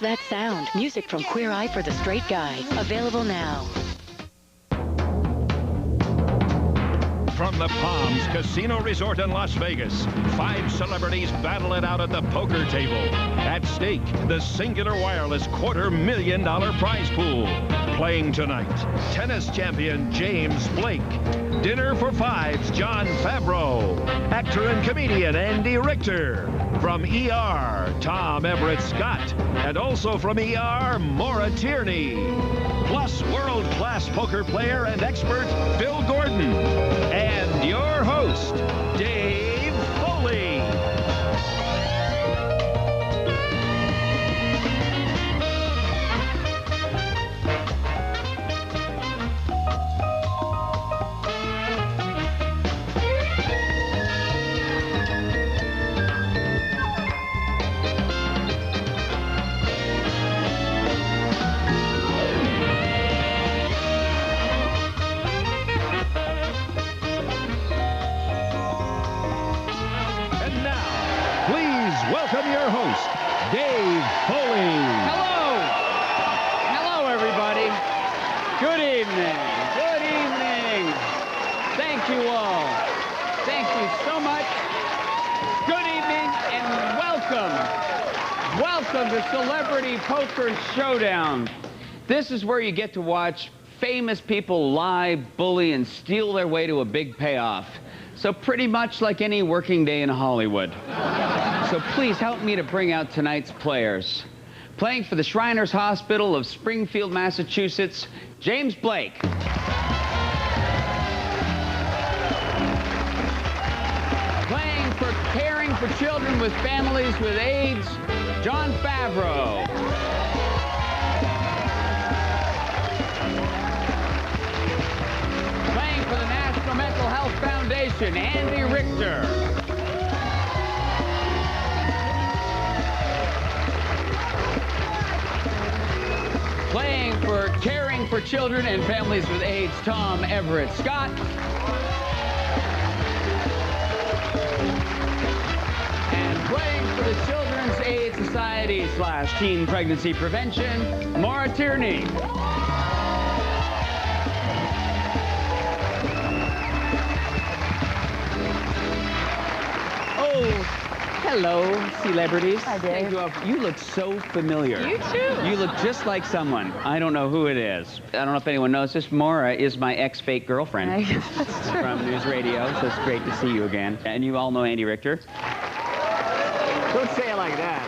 What's That Sound? Music from Queer Eye for the Straight Guy. Available now. From the Palms Casino Resort in Las Vegas, 5 celebrities battle it out at the poker table. At stake, the Singular Wireless $250,000 prize pool. Playing tonight, tennis champion James Blake. Dinner for Five's John Favreau. Actor and comedian Andy Richter. From ER, Tom Everett Scott. And also from ER, Maura Tierney. Plus world-class poker player and expert Bill Gordon. And your host, Dave Foley. Welcome your host, Dave Foley. Hello. Hello, everybody. Good evening. Good evening. Thank you all. Thank you so much. Good evening and welcome. Welcome to Celebrity Poker Showdown. This is where you get to watch famous people lie, bully, and steal their way to a big payoff. So pretty much like any working day in Hollywood. So please help me to bring out tonight's players. Playing for the Shriners Hospital of Springfield, Massachusetts, James Blake. Playing for Caring for Children with Families with AIDS, John Favreau. Playing for the National Mental Health Foundation, Andy Richter. Playing for Caring for Children and Families with AIDS, Tom Everett Scott. And playing for the Children's Aid Society / Teen Pregnancy Prevention, Maura Tierney. Oh. Hello, celebrities. Hi, Dave. You look so familiar. You too. You look just like someone. I don't know who it is. I don't know if anyone knows this. Maura is my ex-fake girlfriend from News Radio, so it's great to see you again. And you all know Andy Richter. Don't say it like that.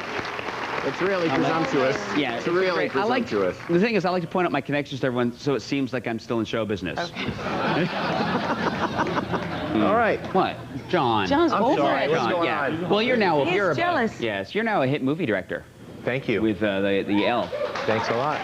It's really presumptuous. Yeah, it's really presumptuous. The thing is, I like to point out my connections to everyone so it seems like I'm still in show business. Okay. All right. What? John. John's I'm over sorry. it. What's going yeah. on? Well, you're now He's you're jealous. Yes, you're now a hit movie director Thank you. with the L. Thanks a lot.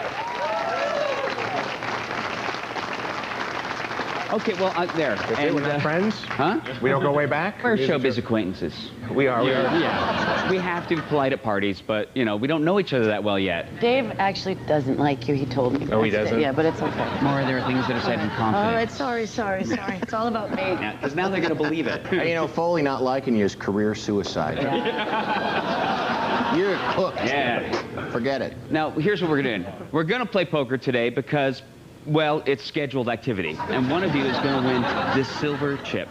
Okay, well, there. That's it, we're not friends? Huh? We don't go way back? We're showbiz acquaintances. We are. Yeah. We have to be polite at parties, but, you know, we don't know each other that well yet. Dave actually doesn't like you, he told me. Oh, he doesn't? Yeah, but it's okay. Maura, there are things that are said in confidence. All right, sorry. It's all about me. Because now they're going to believe it. You know, Foley not liking you is career suicide. You're cooked. Yeah. Forget it. Now, here's what we're doing. We're going to play poker today because, well, it's scheduled activity. And one of you is going to win this silver chip,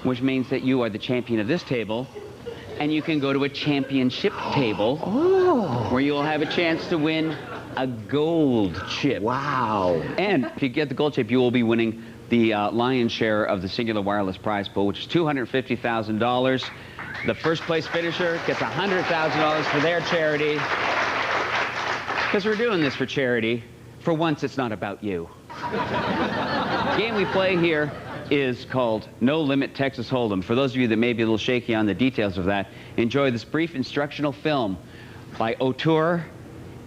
which means that you are the champion of this table, and you can go to a championship table where you will have a chance to win a gold chip. Wow. And if you get the gold chip, you will be winning the lion's share of the Singular Wireless prize pool, which is $250,000. The first place finisher gets $100,000 for their charity. Because we're doing this for charity. For once, it's not about you. The game we play here is called No Limit Texas Hold'em. For those of you that may be a little shaky on the details of that, enjoy this brief instructional film by auteur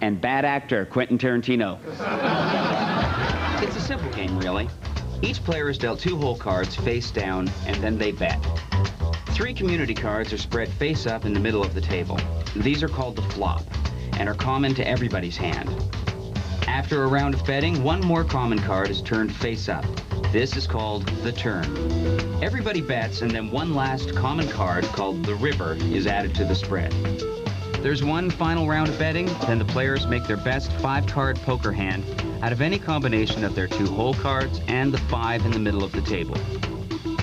and bad actor Quentin Tarantino. It's a simple game, really. Each player is dealt 2 hole cards face down, and then they bet. 3 community cards are spread face up in the middle of the table. These are called the flop and are common to everybody's hand. After a round of betting, 1 more common card is turned face up. This is called the turn. Everybody bets, and then 1 last common card called the river is added to the spread. There's one final round of betting, then the players make their best 5-card poker hand out of any combination of their 2 hole cards and the 5 in the middle of the table.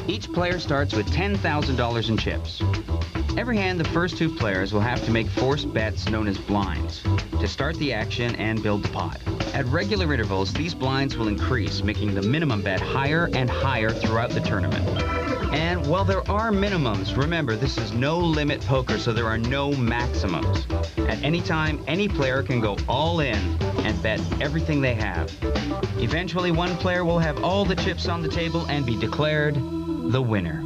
Each player starts with $10,000 in chips. Every hand, the first 2 players will have to make forced bets known as blinds to start the action and build the pot. At regular intervals, these blinds will increase, making the minimum bet higher and higher throughout the tournament. And while there are minimums, remember, this is no-limit poker, so there are no maximums. At any time, any player can go all in and bet everything they have. Eventually, one player will have all the chips on the table and be declared the winner.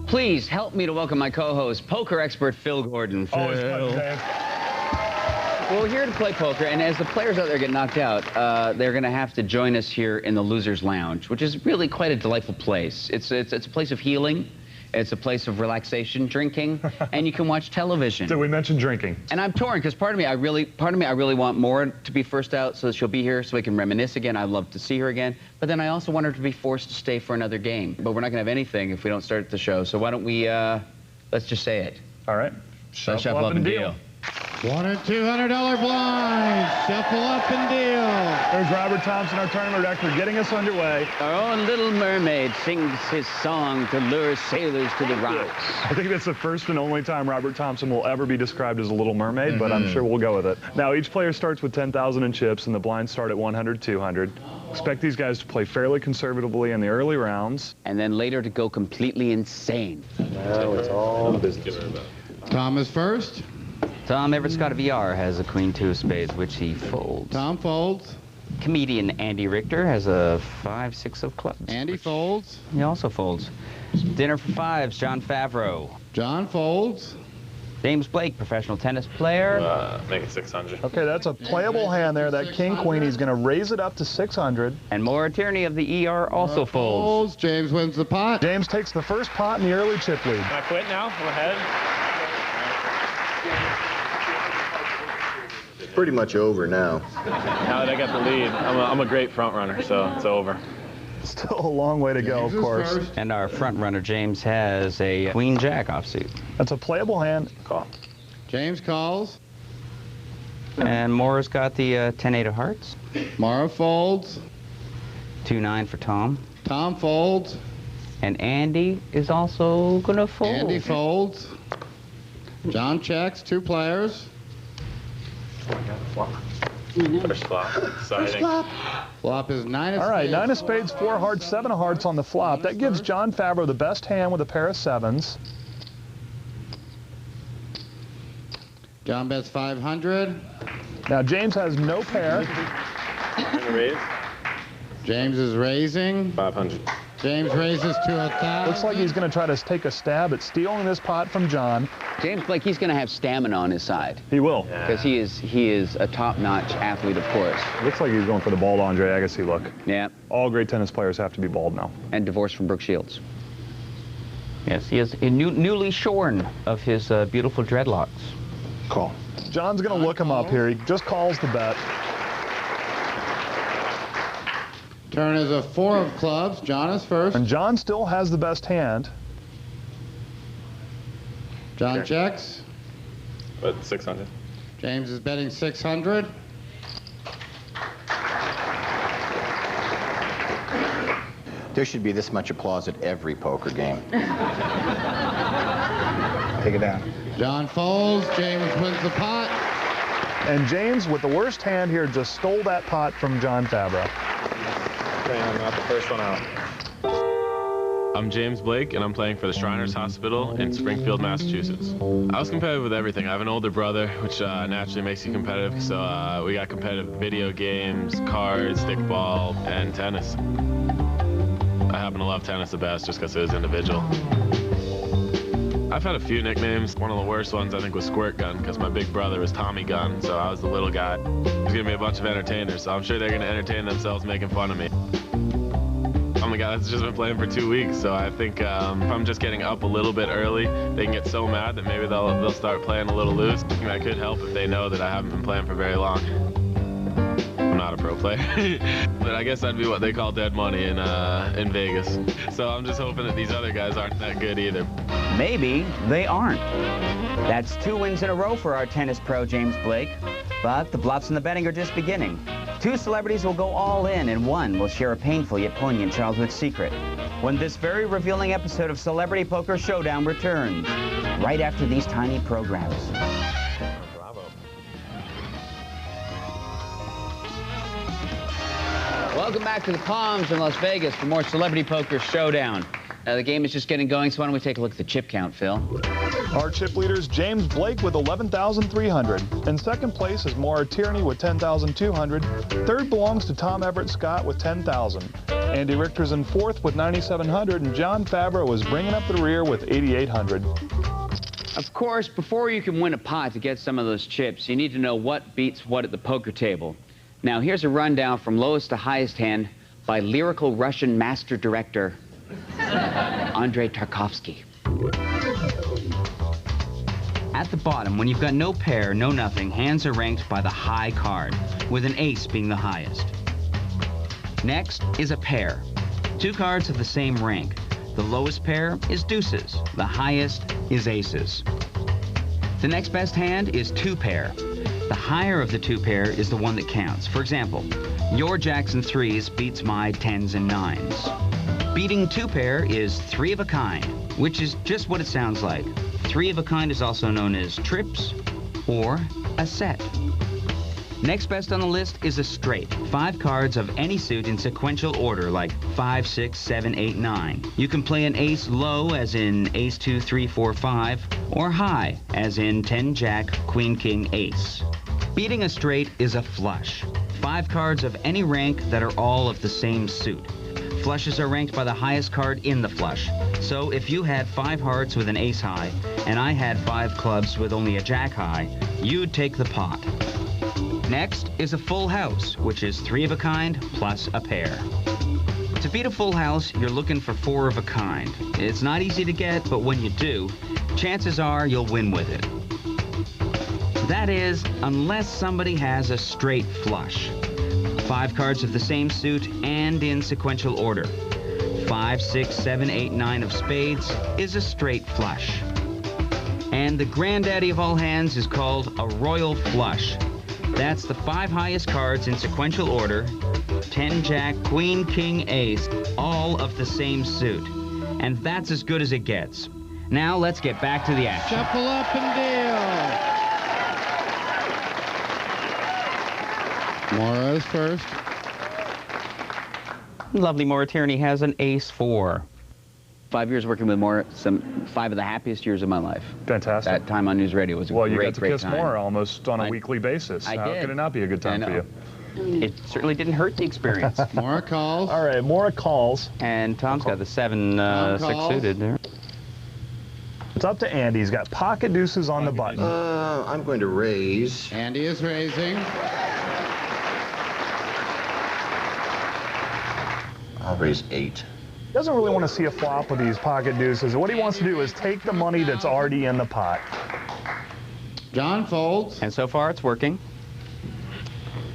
Please help me to welcome my co-host, poker expert Phil Gordon. Always fun, Dave. Well, we're here to play poker, and as the players out there get knocked out, they're going to have to join us here in the Losers Lounge, which is really quite a delightful place. It's a place of healing. It's a place of relaxation, drinking, and you can watch television. Did we mention drinking? And I'm torn because part of me I really want Maura to be first out so that she'll be here so we can reminisce again. I'd love to see her again. But then I also want her to be forced to stay for another game. But we're not going to have anything if we don't start the show. So why don't we let's just say it. All right. Shuffle up and deal. $100 and $200 blinds. Shuffle up and deal. There's Robert Thompson, our tournament director, getting us underway. Our own little mermaid sings his song to lure sailors to the rocks. I think that's the first and only time Robert Thompson will ever be described as a little mermaid, but I'm sure we'll go with it. Now, each player starts with 10,000 in chips, and the blinds start at 100, 200. Expect these guys to play fairly conservatively in the early rounds. And then later to go completely insane. Now it's all business. Tom is first. Tom Everett Scott of ER has a queen 2 of spades, which he folds. Tom folds. Comedian Andy Richter has a 5-6 of clubs. Andy folds. He also folds. Dinner for fives, John Favreau. John folds. James Blake, professional tennis player. Make it 600. Okay, that's a playable hand there. That king-queen, he's going to raise it up to 600. And Maura Tierney of the ER also folds. James wins the pot. James takes the first pot in the early chip lead. Can I quit now? I'm ahead. Pretty much over now. Now that I got the lead, I'm a great front runner, so it's over. Still a long way to go, of course. First. And our front runner, James, has a queen jack offsuit. That's a playable hand. Call. James calls. And Maura's got the 10-8 of hearts. Maura folds. 2-9 for Tom. Tom folds. And Andy is also gonna fold. Andy folds. John checks. 2 players. First flop. Exciting. Flop is 9 of spades. All right, 9 of spades, 4 of hearts, 7 of hearts on the flop. That gives John Favreau the best hand with a pair of 7s. John bets 500. Now, James has no pair. Raise. James is raising. 500. James raises to 1,000. Looks like he's going to try to take a stab at stealing this pot from John. James Blake, he's gonna have stamina on his side. He will. Because he is a top-notch athlete, of course. Looks like he's going for the bald Andre Agassi look. Yeah. All great tennis players have to be bald now. And divorced from Brooke Shields. Yes, he is newly shorn of his beautiful dreadlocks. Call. John's going to look him up here. He just calls the bet. Turn is a 4 of clubs. John is first. And John still has the best hand. John checks. But 600. James is betting 600. There should be this much applause at every poker game. Take it down. John folds. James wins the pot. And James, with the worst hand here, just stole that pot from John Favreau. Okay, I'm not the first one out. I'm James Blake, and I'm playing for the Shriners Hospital in Springfield, Massachusetts. I was competitive with everything. I have an older brother, which naturally makes you competitive. So we got competitive video games, cards, stickball, and tennis. I happen to love tennis the best just because it is individual. I've had a few nicknames. One of the worst ones, I think, was Squirt Gun, because my big brother was Tommy Gun, so I was the little guy. There's gonna be a bunch of entertainers, so I'm sure they're gonna entertain themselves making fun of me. I'm a guy that's just been playing for 2 weeks, so I think if I'm just getting up a little bit early, they can get so mad that maybe they'll start playing a little loose. That could help if they know that I haven't been playing for very long. I'm not a pro player, but I guess I'd be what they call dead money in Vegas. So I'm just hoping that these other guys aren't that good either. Maybe they aren't. That's 2 wins in a row for our tennis pro, James Blake. But the bluffs and the betting are just beginning. 2 celebrities will go all in, and 1 will share a painful yet poignant childhood secret. When this very revealing episode of Celebrity Poker Showdown returns, right after these tiny programs. Bravo. Welcome back to the Palms in Las Vegas for more Celebrity Poker Showdown. The game is just getting going, so why don't we take a look at the chip count, Phil? Our chip leaders, James Blake with 11,300. In second place is Tierney with 10,200. Third belongs to Tom Everett Scott with 10,000. Andy Richter's in fourth with 9,700, and John Favreau is bringing up the rear with 8,800. Of course, before you can win a pot to get some of those chips, you need to know what beats what at the poker table. Now, here's a rundown from lowest to highest hand by lyrical Russian master director Andrei Tarkovsky. At the bottom, when you've got no pair, no nothing, hands are ranked by the high card, with an ace being the highest. Next is a pair. 2 cards of the same rank. The lowest pair is deuces. The highest is aces. The next best hand is 2 pair. The higher of the 2 pair is the one that counts. For example, your jacks and 3s beats my 10s and 9s. Beating 2 pair is 3 of a kind, which is just what it sounds like. 3 of a kind is also known as trips or a set. Next best on the list is a straight. 5 cards of any suit in sequential order, like 5, 6, 7, 8, 9. You can play an ace low, as in ace 2, 3, 4, 5, or high, as in 10, jack, queen, king, ace. Beating a straight is a flush. 5 cards of any rank that are all of the same suit. Flushes are ranked by the highest card in the flush. So if you had 5 hearts with an ace high, and I had 5 clubs with only a jack high, you'd take the pot. Next is a full house, which is 3 of a kind plus a pair. To beat a full house, you're looking for 4 of a kind. It's not easy to get, but when you do, chances are you'll win with it. That is, unless somebody has a straight flush. 5 cards of the same suit and in sequential order. 5, 6, 7, 8, 9 of spades is a straight flush. And the granddaddy of all hands is called a royal flush. That's the 5 highest cards in sequential order, 10 jack, queen, king, ace, all of the same suit. And that's as good as it gets. Now let's get back to the action. Shuffle up and deal. Maura is first. Lovely Maura Tierney has an ace 4. 5 years working with Maura, 5 of the happiest years of my life. Fantastic. That time on News Radio was a well, great, you got to great kiss time. Maura almost on a weekly basis. I How did. could it not be a good time for you? It certainly didn't hurt the experience. Maura calls. All right, Maura calls. And Tom's got the 7, 6 suited there. It's up to Andy. He's got pocket deuces on the button. I'm going to raise. Andy is raising. I'll raise 8. Doesn't really want to see a flop with these pocket deuces. What he wants to do is take the money that's already in the pot. John folds. And so far, it's working.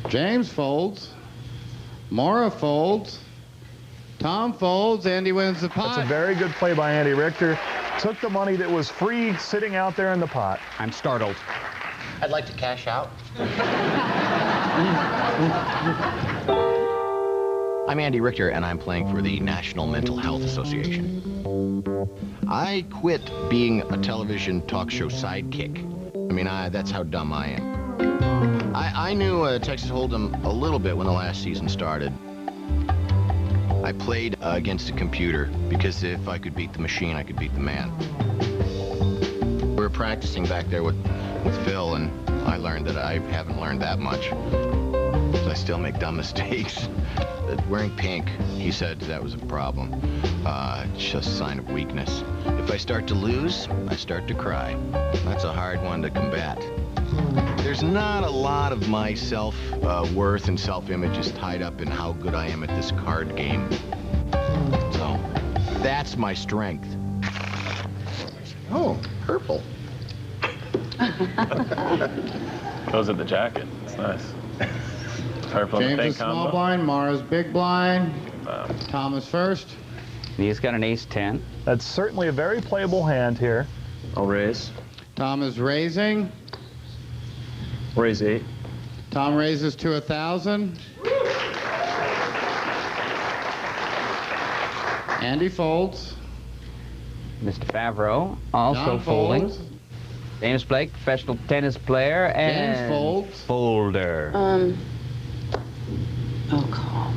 James folds. Maura folds. Tom folds. Andy wins the pot. That's a very good play by Andy Richter. Took the money that was free sitting out there in the pot. I'm startled. I'd like to cash out. I'm Andy Richter, and I'm playing for the National Mental Health Association. I quit being a television talk show sidekick. I mean, that's how dumb I am. I knew Texas Hold'em a little bit when the last season started. I played against a computer because if I could beat the machine, I could beat the man. We were practicing back there with Phil, and I learned that I haven't learned that much. I still make dumb mistakes. Wearing pink, he said that was a problem. It's just a sign of weakness. If I start to lose, I start to cry. That's a hard one to combat. There's not a lot of my self-worth and self-image is tied up in how good I am at this card game. So, that's my strength. Oh, purple. Goes with the jacket. It's nice. Purple and James pink is small combo. blind. Mara's big blind. Tom is first. He's got an ace-10. That's certainly a very playable hand here. I'll raise. Tom is raising. Raise 8. Tom raises to 1,000. Andy folds. Mr. Favreau also John folding. folds. James Blake, professional tennis player, and James folds. folder. Oh, call.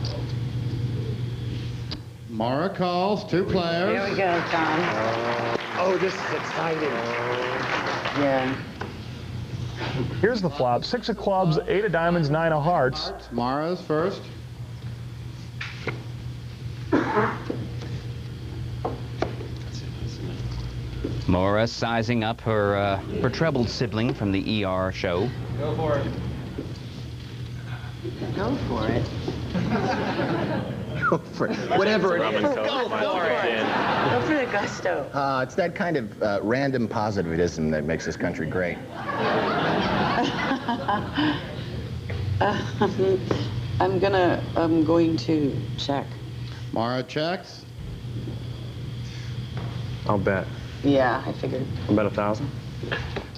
Mara calls, 2 players. There we go, Tom. Oh, this is exciting. Yeah. Here's the flop. 6 of clubs, 8 of diamonds, 9 of hearts. Mara's first. Maura sizing up her troubled sibling from the ER show. Go for it. Go for it. Go for it. Whatever it is. Go for it. Go for the gusto. It's that kind of random positivism that makes this country great. I'm going to check. Mara checks. I'll bet. Yeah, I figured. I'll bet 1,000.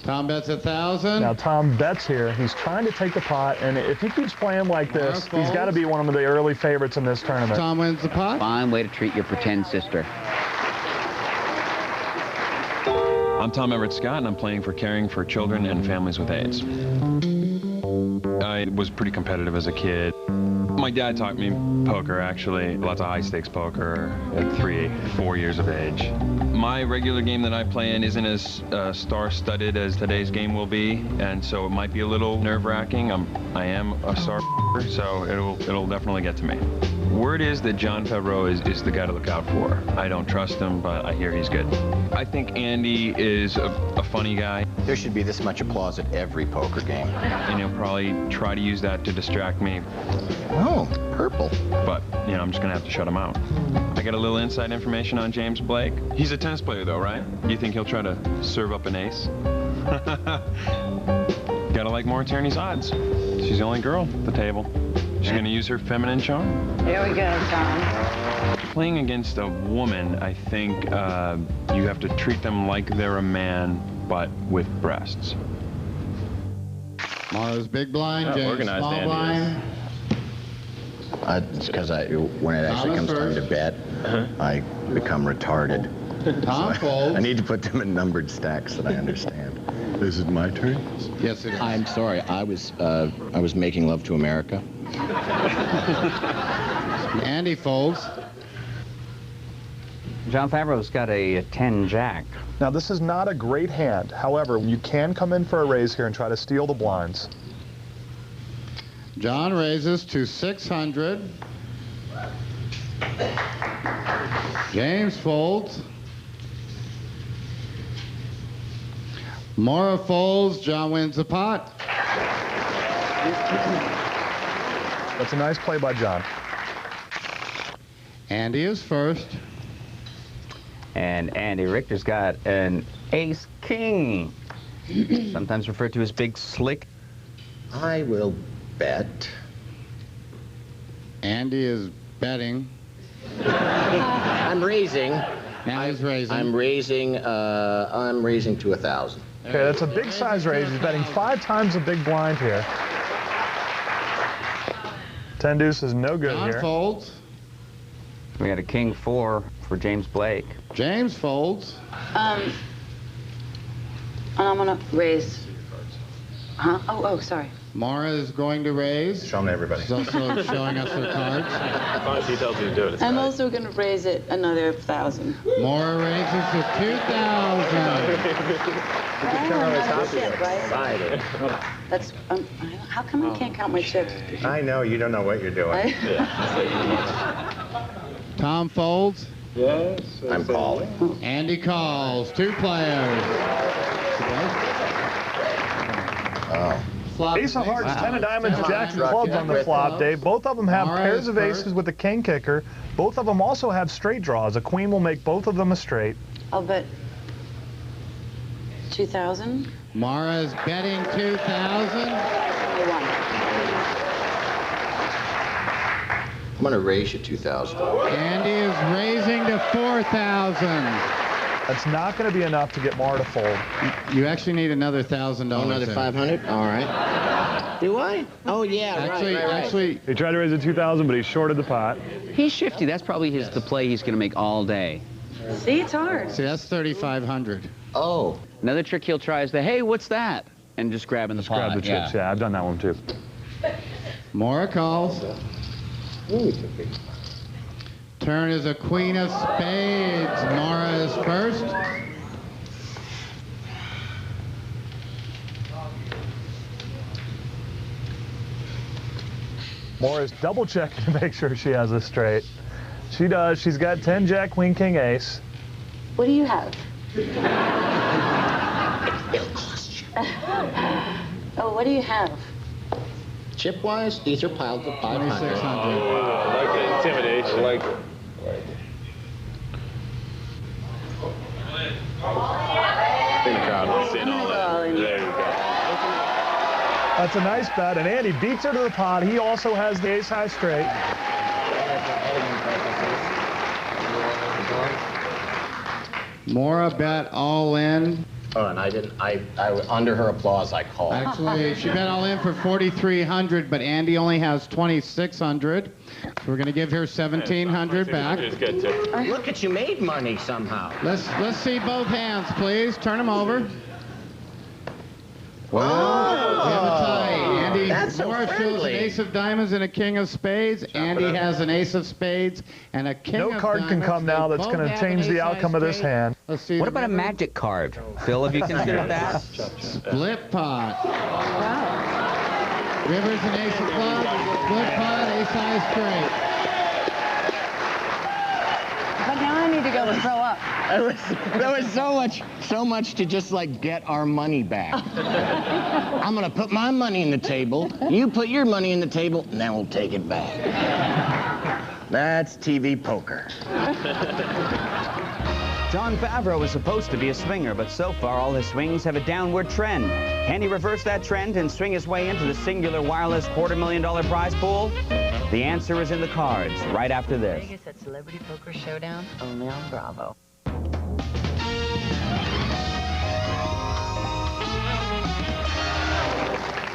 Tom bets 1,000. Now Tom bets here. He's trying to take the pot, and if he keeps playing like this, he's got to be one of the early favorites in this tournament. Tom wins the pot. Fine way to treat your pretend sister. I'm Tom Everett Scott, and I'm playing for Caring for Children and Families with AIDS. I was pretty competitive as a kid. My dad taught me poker, actually, lots of high-stakes poker at 4 years of age. My regular game that I play in isn't as star-studded as today's game will be, and so it might be a little nerve-wracking. I am a star, so it'll definitely get to me. Word is that John Favreau is the guy to look out for. I don't trust him, but I hear he's good. I think Andy is a funny guy. There should be this much applause at every poker game. And he'll probably try to use that to distract me. Oh, purple. But, I'm just going to have to shut him out. I got a little inside information on James Blake. He's a tennis player, though, right? Do you think he'll try to serve up an ace? Gotta like Maura Tierney's odds. She's the only girl at the table. She's going to use her feminine charm. There we go, Tom. Playing against a woman, I think you have to treat them like they're a man, but with breasts. Mara's big blind, James organized small Andy blind. It's because when it actually comes time to bet, I become retarded. Tom folds. I need to put them in numbered stacks that I understand. Is it my turn? Yes, it is. I'm sorry. I was making love to America. Andy folds. John Favreau's got a 10-jack. Now, this is not a great hand. However, you can come in for a raise here and try to steal the blinds. John raises to 600. James folds. Mara folds. John wins the pot. That's a nice play by John. Andy is first. And Andy Richter's got an ace-king, sometimes referred to as Big Slick. I will bet. Andy is betting. I'm raising. Andy's raising. I'm raising to 1,000. Okay, that's a big size raise. He's betting 5 times the big blind here. 10 deuce is no good John here. folds. We got a king 4 for James Blake. James folds. And I'm gonna raise. Huh? Oh, sorry. Mara is going to raise. Show them to everybody. She's also showing us her cards. As long as he tells you to do it, it's I'm right. also gonna raise it another 1,000. Mara raises to 2,000. Excited. That's. How come I can't count my chips? I know, you don't know what you're doing. Tom folds. Yes. I'm calling. Andy calls. 2 players. Oh. Flop. Ace of hearts, Wow. 10 of diamonds, Come on. jacks of clubs on the flop, Dave. Both of them have Mara pairs is of first. aces with the king kicker. Both of them also have straight draws. A queen will make both of them a straight. I'll bet 2,000. Mara is betting 2,000. Only one. I'm going to raise you 2,000. Andy is raising to 4,000. That's not going to be enough to get Mara to fold. You actually need another $1,000. Oh, another 500? All right. Do I? Oh, yeah, Actually, He tried to raise it 2,000, but he shorted the pot. He's shifty. That's probably the play he's going to make all day. See, it's hard. see, that's 3,500. Oh. Another trick he'll try is the, hey, what's that? And just grabbing the pot. Grab the chips. Yeah, I've done that one too. Mara calls. Turn is a queen of spades. Mara is first. Mora's double checking to make sure she has a straight. She does. She's got 10 Jack, Queen, King, Ace. What do you have? Oh, what do you have? Chip-wise, these are piled to 500. 2,600. I like the intimidation. I like it. I think the crowd wants to see it all in. There you go. That's a nice bet, and Andy beats her to the pot. He also has the ace high straight. Mara bet all in. Oh, and I didn't, under her applause, I called. Actually, she bet all in for 4,300, but Andy only has 2,600. So we're going to give her 1,700 back. It's good, too. Look at you made money somehow. Let's see both hands, please. Turn them over. Well, we have a tie. Andy, that's so Mara shows an friendly. ace of diamonds and a king of spades. Andy has an ace of spades and a king of No card diamonds. can come now They that's both going to have an change the ace-high outcome of this straight. hand. Let's see. What the about a river. magic card? Phil, have you considered that? Split pot. Wow. River's an ace of clubs. Split pot, ace high straight. But now I need to go and throw up. There was so much to just like get our money back. I'm gonna put my money in the table, you put your money in the table, and then we'll take it back. That's TV poker. John Favreau is supposed to be a swinger, but so far all his swings have a downward trend. Can he reverse that trend and swing his way into the singular wireless $250,000 prize pool? The answer is in the cards right after this. Vegas at Celebrity Poker Showdown, only on Bravo.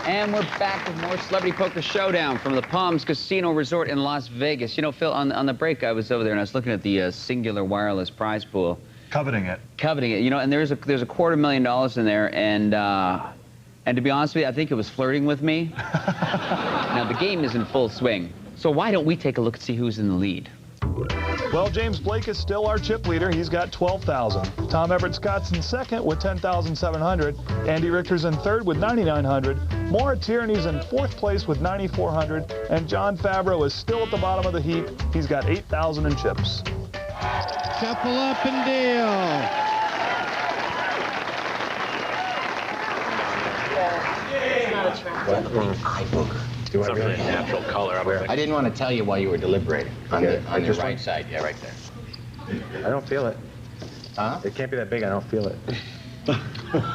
And we're back with more Celebrity Poker Showdown from the Palms Casino Resort in Las Vegas. You know, Phil, on the break, I was over there and I was looking at the singular wireless prize pool. Coveting it. Coveting it, you know, and there's a $250,000 in there, and to be honest with you, I think it was flirting with me. Now, the game is in full swing, so why don't we take a look and see who's in the lead? Well, James Blake is still our chip leader. He's got 12,000. Tom Everett Scott's in second with 10,700. Andy Richter's in third with 9,900. Maura Tierney's in fourth place with 9,400. And John Favreau is still at the bottom of the heap. He's got 8,000 in chips. Shuffle up and deal. It's not attractive. Eye poker. It's not really a natural color. I didn't want to tell you while you were deliberating. On your right side, yeah, right there. I don't feel it. Huh? It can't be that big. I don't feel it.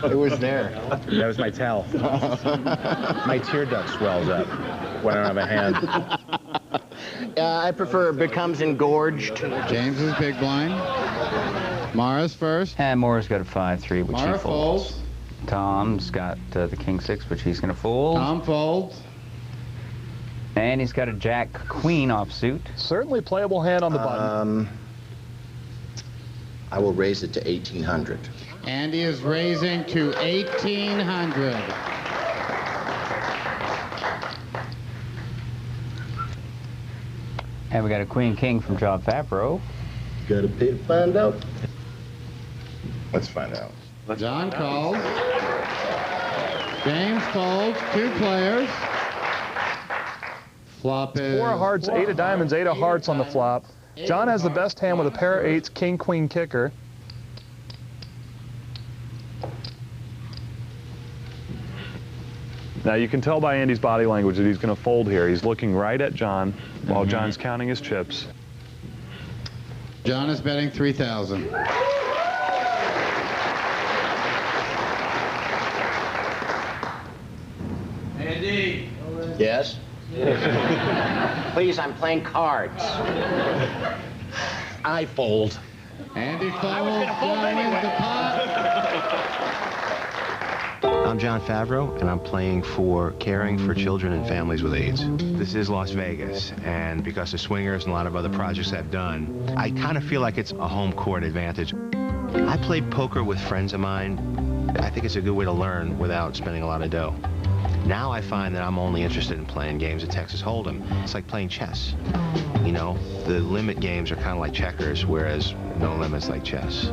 It was there. That was my towel. My tear duct swells up when I don't have a hand. I prefer it becomes engorged. James is big blind. Mara's first. And Maura's got a 5-3, which Mara he folds. folds. Tom's got the king-6, which he's going to fold. Tom folds. And he's got a jack-queen offsuit. Certainly playable hand on the button. I will raise it to 1,800. Andy is raising to 1,800. And we got a queen-king from John Favreau. Gotta pay to find out. Let's find out. John calls. James folds. Two players. Flop is 4 of hearts, 8 of diamonds, 8 of hearts on the flop. John has the best hand with a pair of 8s, king, queen, kicker. Now you can tell by Andy's body language that he's going to fold here. He's looking right at John while John's counting his chips. John is betting 3,000. Yes? Please, I'm playing cards. I fold. Andy folds. John wins the pot. I'm John Favreau, and I'm playing for Caring for Children and Families with AIDS. This is Las Vegas, and because of Swingers and a lot of other projects I've done, I kind of feel like it's a home court advantage. I played poker with friends of mine. I think it's a good way to learn without spending a lot of dough. Now I find that I'm only interested in playing games of Texas Hold'em. It's like playing chess. You know, the limit games are kind of like checkers, whereas no limits like chess.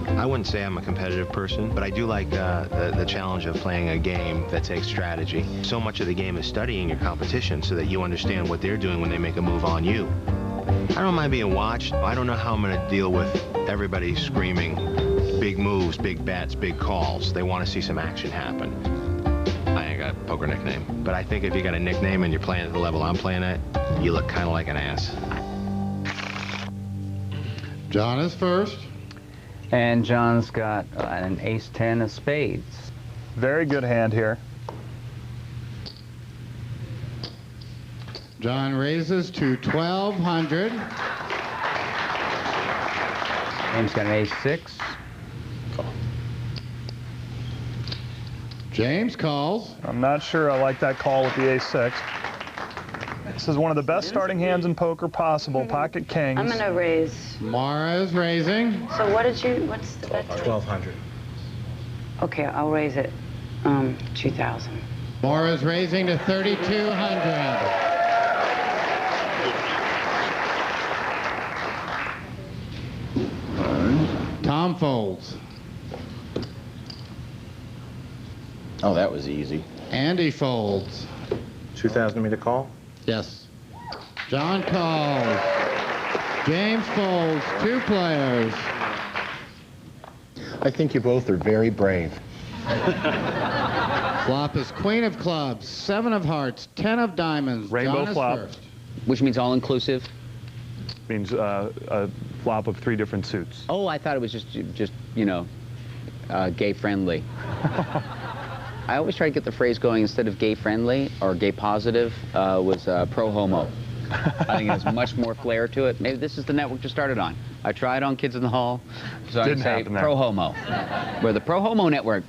I wouldn't say I'm a competitive person, but I do like the challenge of playing a game that takes strategy. So much of the game is studying your competition so that you understand what they're doing when they make a move on you. I don't mind being watched. I don't know how I'm going to deal with everybody screaming big moves, big bets, big calls. They want to see some action happen. I ain't got a poker nickname, but I think if you got a nickname and you're playing at the level I'm playing at, you look kind of like an ass. John is first. And John's got an ace-10 of spades. Very good hand here. John raises to 1,200. James got an ace-6. James calls. I'm not sure I like that call with the ace-6. This is one of the best starting hands in poker possible. Pocket kings. I'm gonna raise. Mara is raising. So what's the bet? 1,200. Okay, I'll raise it, 2,000. Mara's raising to 3,200. Tom folds. Oh, that was easy. Andy folds. 2,000 to me to call? Yes. John calls. James folds. 2 players. I think you both are very brave. Flop is Queen of Clubs, 7 of Hearts, 10 of Diamonds. Rainbow John is flop. first. Which means all-inclusive? Means a flop of 3 different suits. Oh, I thought it was just you know, gay-friendly. I always try to get the phrase going instead of gay-friendly or gay-positive was pro-homo. I think it has much more flair to it. Maybe this is the network to start it on. I tried on Kids in the Hall, so I'd say pro-homo. We're the pro-homo network.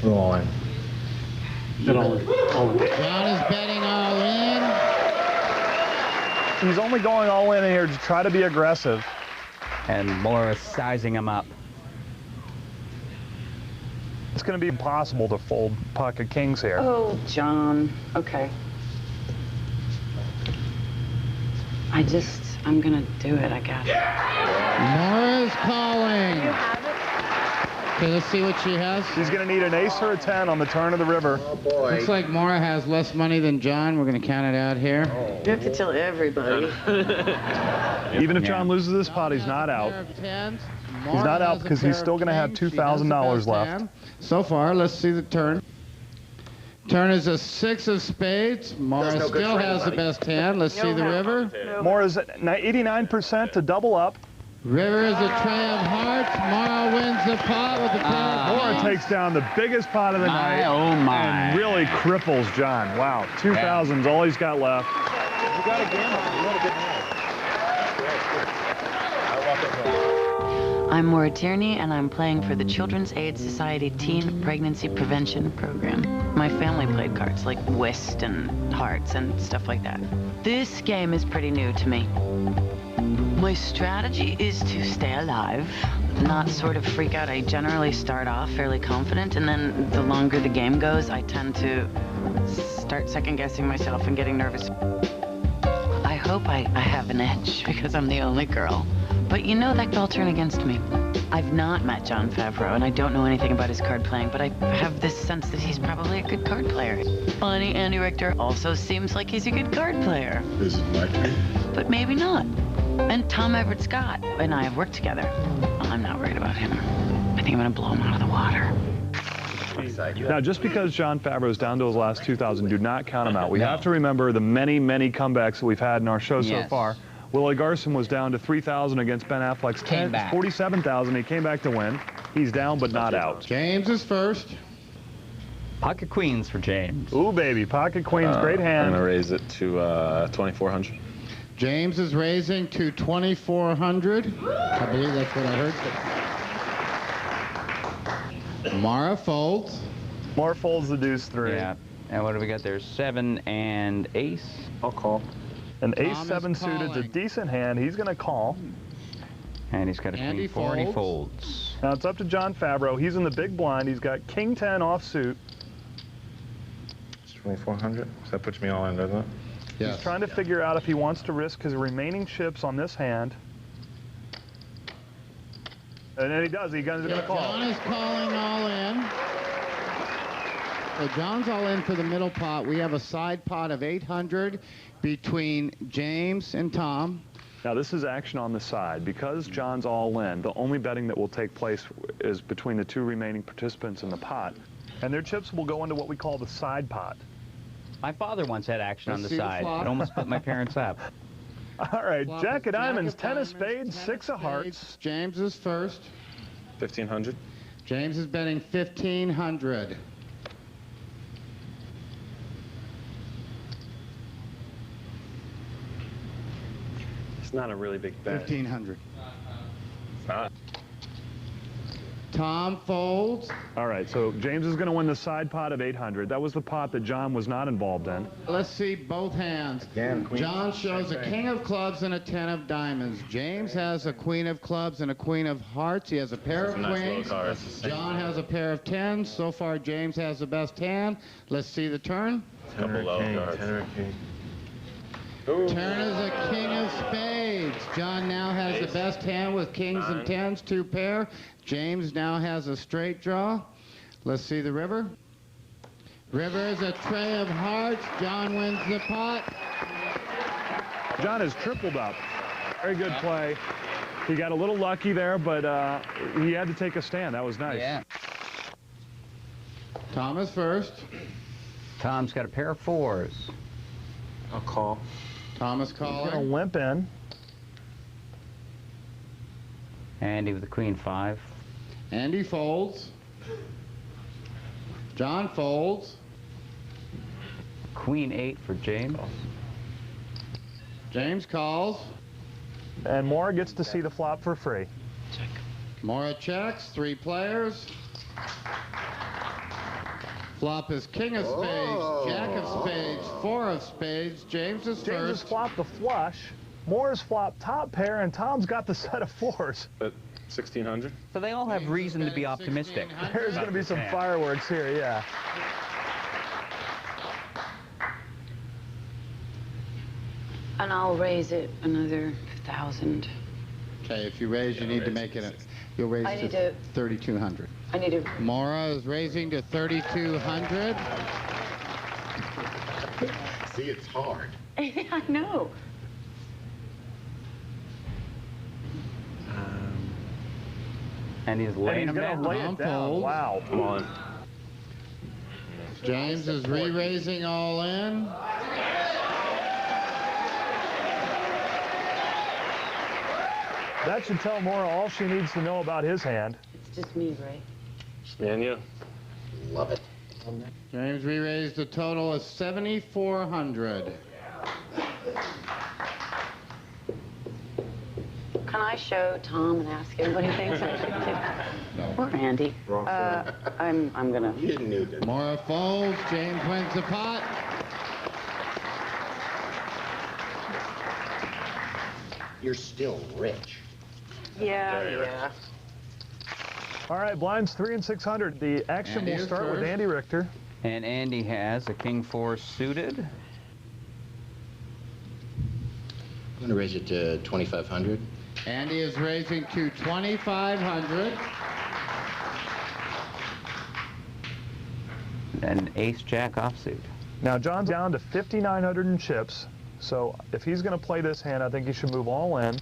We're all in. John is betting all in. He's only going all in here to try to be aggressive. And Laura's sizing him up. It's going to be impossible to fold pocket kings here. Oh, John. Okay. I'm gonna do it, I guess. Mara's calling. Do you have it? Okay, let's see what she has. She's going to need an ace or a 10 on the turn of the river. Oh, boy. Looks like Mara has less money than John. We're going to count it out here. You have to tell everybody. Even if John loses this pot, he's not out. He's not out because he's still going to have $2,000 left. So far, let's see the turn. Turn is a 6 of spades. Mara still has the best hand. Let's see the river. Mara's at 89% to double up. River is a tray of hearts. Mara wins the pot with the pair of Mara takes down the biggest pot of the night. Oh my. And really cripples John. Wow, 2,000's all he's got left. You got a gamble. You want a good hand. I'm Maura Tierney, and I'm playing for the Children's Aid Society Teen Pregnancy Prevention Program. My family played cards like whist and hearts and stuff like that. This game is pretty new to me. My strategy is to stay alive, not sort of freak out. I generally start off fairly confident, and then the longer the game goes, I tend to start second-guessing myself and getting nervous. I hope I have an edge because I'm the only girl. But you know that could all turn against me. I've not met John Favreau, and I don't know anything about his card playing, but I have this sense that he's probably a good card player. Funny, Andy Richter also seems like he's a good card player. This is my turn. But maybe not. And Tom Everett Scott and I have worked together. I'm not worried about him. I think I'm gonna blow him out of the water. Now, just because John Favreau's down to his last 2,000, do not count him out. We have to remember the many, many comebacks that we've had in our show so far. Willie Garson was down to 3,000 against Ben Affleck's 47,000. He came back to win. He's down but not out. James is first. Pocket queens for James. Ooh, baby. Pocket queens. Great hand. I'm going to raise it to 2,400. James is raising to 2,400. I believe that's what I heard. Mara folds. Mara folds the deuce 3. Yeah. And what do we got there? 7 and ace. I'll call. An ace-7 suited's a decent hand. He's going to call. And he's got a Andy queen 4 and he folds. folds. Now it's up to John Favreau. He's in the big blind. He's got king 10 offsuit. It's 2,400. So that puts me all in, doesn't it? Yes. He's trying to figure out if he wants to risk his remaining chips on this hand. And then he does. He's going to call. John is calling all in. So John's all in for the middle pot. We have a side pot of 800 between James and Tom. Now this is action on the side. Because John's all in, the only betting that will take place is between the 2 remaining participants in the pot. And their chips will go into what we call the side pot. My father once had action on the see the side. flop. It almost split my parents up. All right, Flop Jack of diamonds, 10 of diamonds, spades, 10 6 of hearts. spades. James is first. 1,500. James is betting 1,500. It's not a really big bet. 1,500. It's not. Tom folds. All right, so James is going to win the side pot of 800. That was the pot that John was not involved in. Let's see both hands. Again, queen. John shows a king of clubs and a 10 of diamonds. James has a queen of clubs and a queen of hearts. He has a pair of Nice queens. little cards. John has a pair of 10s. So far, James has the best hand. Let's see the turn. Couple low cards. Turn is a king of spades. John now has the best hand with kings and 10s, 2 pair. James now has a straight draw. Let's see the river. River is a tray of hearts. John wins the pot. John has tripled up. Very good play. He got a little lucky there, but he had to take a stand. That was nice. Yeah. Thomas first. Tom's got a pair of 4s. I'll call. Thomas He's going calling. to limp in. Andy with the queen 5. Andy folds. John folds. Queen 8 for James. James calls. And Maura gets to see the flop for free. Maura checks. 3 players. Flop is king of spades, jack of spades, 4 of spades. James is James has first. flopped the flush. Maura's flopped top pair, and Tom's got the set of 4s. But 1,600. So they all have reason to be optimistic. There's going to be some fireworks here, yeah. And I'll raise it another 1,000. Okay, if you raise, you need to make it. You'll raise I need to to- 3,200. I need to. Maura is raising to 3,200. See, it's hard. I know. And he's And laying he's them going down. to lay Tom it down. folds. Wow. Come on. James is re-raising all in. That should tell Maura all she needs to know about his hand. It's just me, Ray. Just me and you. Love it. James re-raised a total of 7,400. Can I show Tom and ask him what he thinks I should do? Or Andy. I'm gonna. You didn't need it. Maura folds. James wins the pot. You're still rich. Yeah. All right, blinds 3 and 600. The action Andy will is start with first. Andy Richter. And Andy has a king 4 suited. I'm going to raise it to 2,500. Andy is raising to 2,500. And ace jack offsuit. Now, John's down to 5,900 in chips. So if he's going to play this hand, I think he should move all in.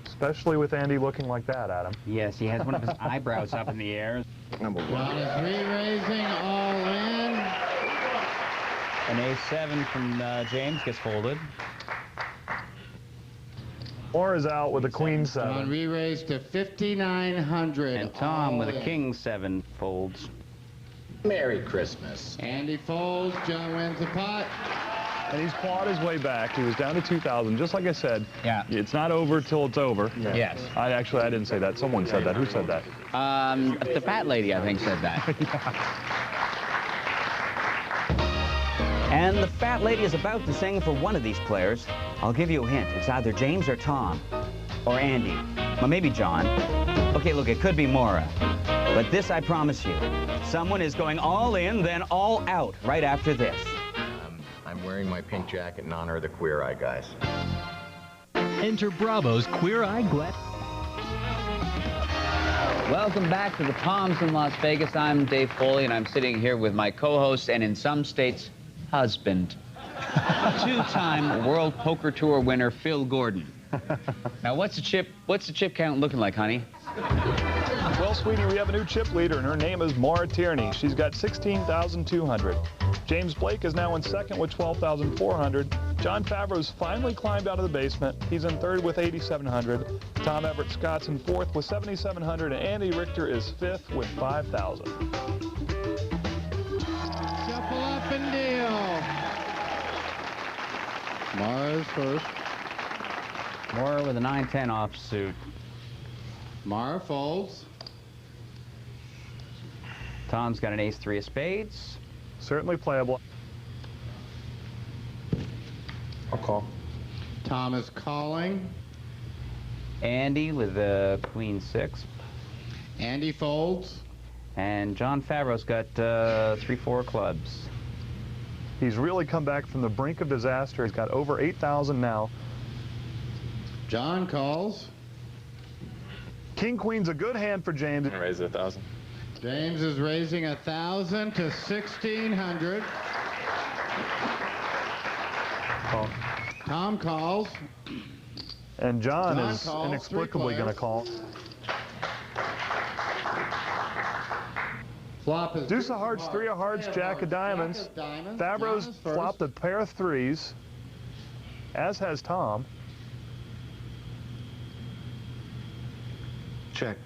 Especially with Andy looking like that, Adam. Yes, he has one of his eyebrows up in the air. Number John is re-raising all in. An ace 7 from James gets folded. Moore is out with a queen 7. John re-raised to 5,900. And Tom with a king 7 folds. Merry Christmas. Andy folds. John wins the pot. And he's clawed his way back. He was down to 2,000. Just like I said, Yeah. it's not over till it's over. Yeah. Yes. I didn't say that. Someone said that. Who said that? The fat lady, I think, said that. And the fat lady is about to sing for one of these players. I'll give you a hint. It's either James or Tom. Or Andy. Well, maybe John. Okay, look, it could be Maura. But this I promise you. Someone is going all in, then all out right after this. I'm wearing my pink jacket in honor of the Queer Eye guys. Enter Bravo's Queer Eye Glenn. Welcome back to the Palms in Las Vegas. I'm Dave Foley, and I'm sitting here with my co-host and, in some states, husband, two-time World Poker Tour winner Phil Gordon. Now, what's the chip count looking like, honey? Well, sweetie, we have a new chip leader, and her name is Maura Tierney. She's got 16,200. James Blake is now in second with 12,400. John Favreau's finally climbed out of the basement. He's in third with 8,700. Tom Everett Scott's in fourth with 7,700, and Andy Richter is fifth with 5,000. Shuffle up and deal. Mara's first. Maura with a 9-10 offsuit. Mara folds. Tom's got an ace-3 of spades. Certainly playable. I'll call. Tom is calling. Andy with a queen 6. Andy folds. And John Favreau's got 3-4 clubs. He's really come back from the brink of disaster. He's got over 8,000 now. John calls. King Queen's a good hand for James. I raise it 1,000. James is raising 1,000 to 1,600. Call. Tom calls. And John is calls, inexplicably going to call. Flop is Deuce of hearts, 3 of hearts, Jack of diamonds. Favreau's flopped a pair of 3s, as has Tom. Check.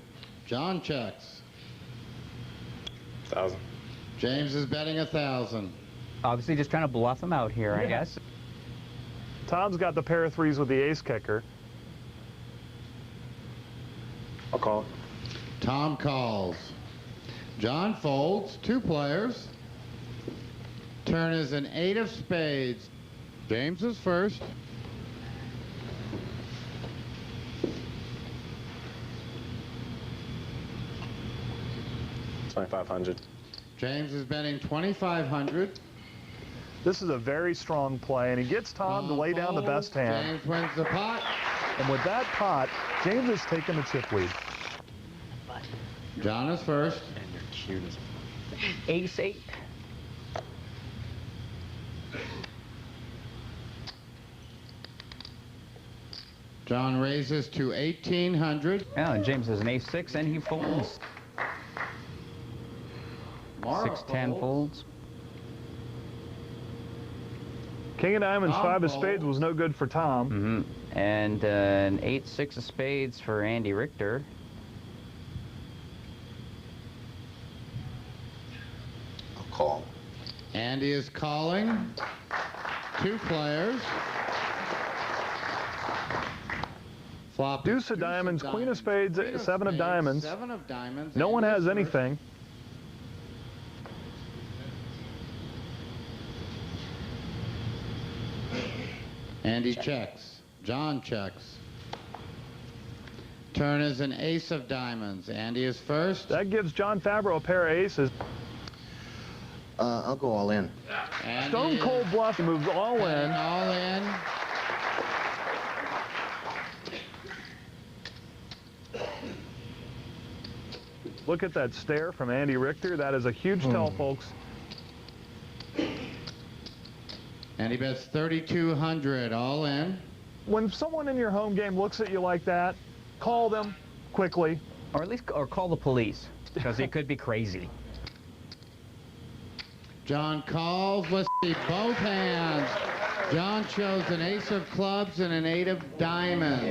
John checks. 1,000. James is betting 1,000. Obviously just trying to bluff him out here, I guess. Tom's got the pair of 3s with the ace kicker. I'll call. Tom calls. John folds. 2 players. Turn is an 8 of spades. James is first. $2,500. James is betting 2,500. This is a very strong play, and he gets Tom to lay down the best hand. James wins the pot. And with that pot, James has taken the chip lead. John is first. And you're cute as Ace-8. John raises to 1,800. Yeah, and James has an ace-6, and he folds. 6-10 folds. King of diamonds, Tom 5 of folds. spades was no good for Tom. And an 8-6 of spades for Andy Richter. I'll call. Andy is calling. 2 players. Flop. Deuce of diamonds, queen of spades, Queen of 7 of spades, diamonds. 7 of diamonds. No one Andy has is first. anything. Andy checks. John checks. Turn is an ace of diamonds. Andy is first. That gives John Favreau a pair of aces. I'll go all in. Andy Stone cold bluff, he moves all in. All in. Look at that stare from Andy Richter. That is a huge tell, folks. And he bets 3,200 all in. When someone in your home game looks at you like that, call them quickly. Or at least call the police, because he could be crazy. John calls. Let's see both hands. John chose an ace of clubs and an 8 of diamonds.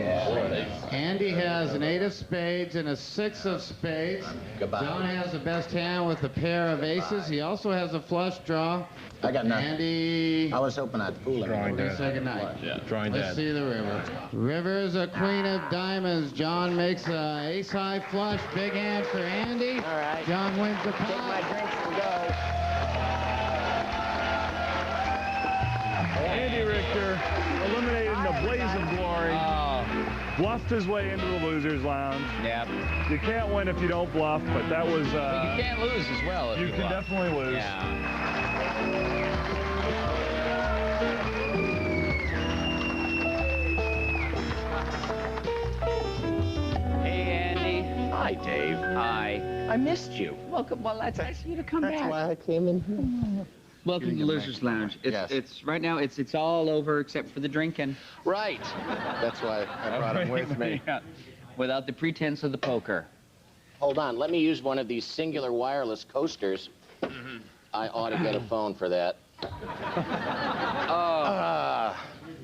Andy has an 8 of spades and a 6 of spades. John has the best hand with a pair of aces. He also has a flush draw. I got nothing. Andy. I was hoping I'd fool him. Drawing dead. Second night. Yeah. Drawing Let's dead. see the river. River's a queen of diamonds. John makes a ace high flush. Big hand for Andy. All right. John wins the pot. Take my drinks and go. Andy Richter, eliminated in a blaze of glory, bluffed his way into the loser's lounge. Yep. You can't win if you don't bluff, but that was... you can't lose as well if you you can bluff. definitely lose. Yeah. Hey, Andy. Hi, Dave. Hi. I missed you. Welcome. Well, that's nice of you to come That's back. why I came in here. Welcome to the Losers Lounge. It's right now. It's all over except for the drinking. Right. That's why I brought him with me. Yeah. Without the pretense of the poker. Hold on. Let me use one of these singular wireless coasters. I ought to get a phone for that.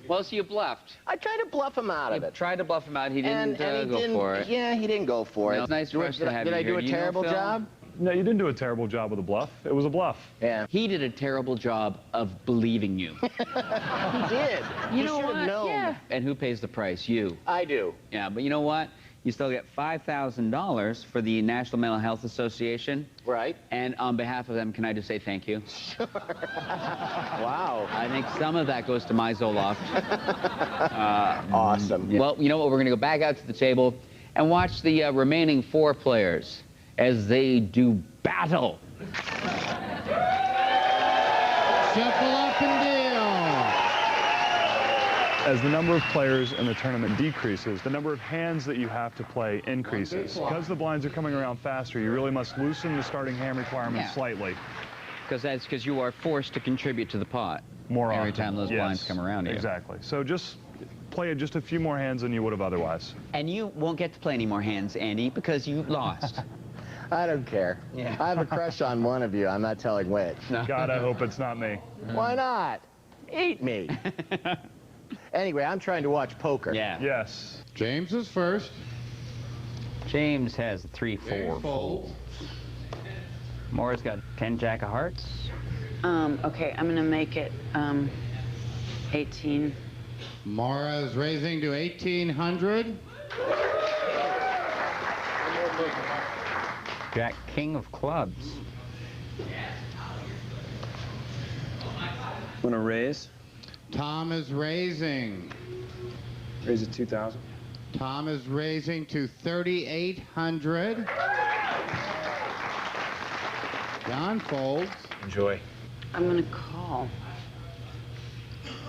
Well, so you bluffed. I tried to bluff him out of it. Tried to bluff him out. He didn't go for it. Yeah, he didn't go for it. No, it's nice for us to have Did you I do here. a Do you know terrible Phil? job? No, you didn't do a terrible job with a bluff. It was a bluff. Yeah. He did a terrible job of believing you. He did. You know should what? have known. Yeah. And who pays the price? You. I do. Yeah, but you know what? You still get $5,000 for the National Mental Health Association. Right. And on behalf of them, can I just say thank you? Sure. Wow. I think some of that goes to my Zoloft. Awesome. Well, you know what? We're going to go back out to the table and watch the remaining 4 players as they do battle. Shuffle up and deal. As the number of players in the tournament decreases, the number of hands that you have to play increases. Because the blinds are coming around faster, you really must loosen the starting hand requirement slightly. Because you are forced to contribute to the pot More every often. time those blinds come around here. Exactly. So just play just a few more hands than you would have otherwise. And you won't get to play any more hands, Andy, because you lost. I don't care. Yeah. I have a crush on one of you. I'm not telling which. God, I hope it's not me. Why not? Eat me. Anyway, I'm trying to watch poker. Yeah. Yes. James is first. James has 3-4. Fold. Maura's got 10 Jack of Hearts. Okay, I'm gonna make it 18. Mara is raising to 1,800. Jack King of Clubs. I'm gonna raise. Tom is raising. Raise it 2,000. Tom is raising to 3,800. John folds. Enjoy. I'm gonna call.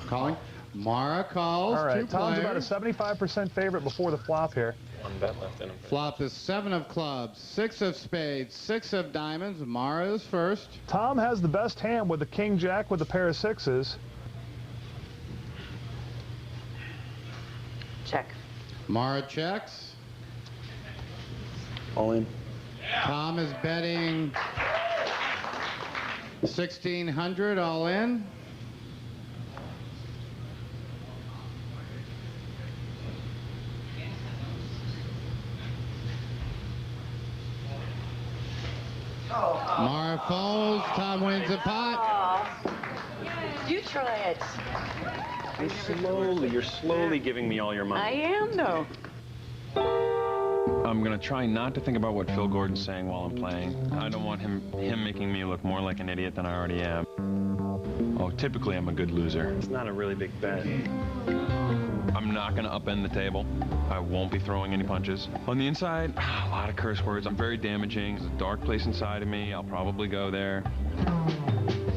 Calling. Mara calls. All right, 2 Tom's players. about a 75% favorite before the flop here. One bet left in him. Flop is 7 of clubs, 6 of spades, 6 of diamonds. Mara is first. Tom has the best hand with the king jack with a pair of 6s. Check. Mara checks. All in. Tom is betting 1,600 all in. Mara folds. Tom wins the pot. You try it. You're slowly giving me all your I money. am, though. I'm gonna try not to think about what Phil Gordon's saying while I'm playing. I don't want him making me look more like an idiot than I already am. Oh, typically I'm a good loser. It's not a really big bet. I'm not gonna upend the table. I won't be throwing any punches. On the inside, a lot of curse words. I'm very damaging. There's a dark place inside of me. I'll probably go there.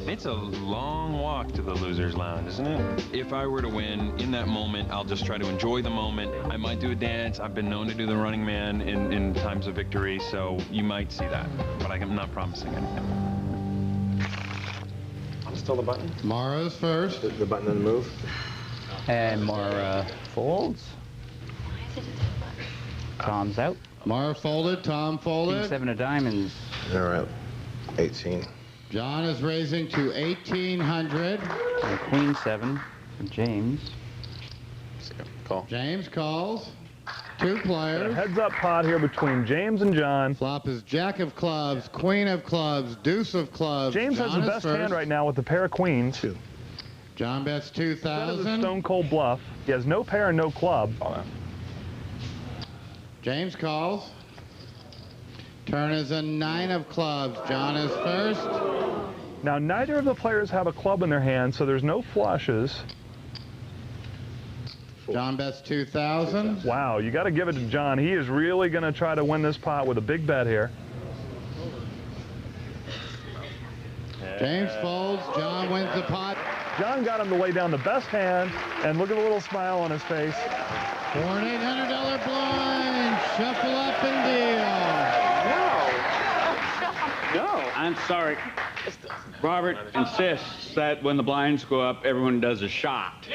It's a long walk to the loser's lounge, isn't it? If I were to win, in that moment, I'll just try to enjoy the moment. I might do a dance. I've been known to do the running man in times of victory, so you might see that. But I'm not promising anything. Still the button? Mara's first. The button doesn't move? And Maura folds. Tom's out. Mara folded. Tom King folded. 7 of diamonds. All right. 18. John is raising to 1,800. And Queen 7. James. Call. James calls. 2 players. Heads-up pot here between James and John. Flop is Jack of clubs, Queen of clubs, Deuce of clubs. James has the best hand right now with the pair of queens. John bets 2,000. That is a stone-cold bluff. He has no pair and no club. James calls. Turn is a 9 of clubs. John is first. Now, neither of the players have a club in their hand, so there's no flushes. John bets 2,000. Wow, you got to give it to John. He is really going to try to win this pot with a big bet here. James folds. John wins the pot. John got him to lay down the best hand, and look at the little smile on his face. For an $800 blind, shuffle up and deal. No, I'm sorry. Robert insists that when the blinds go up, everyone does a shot.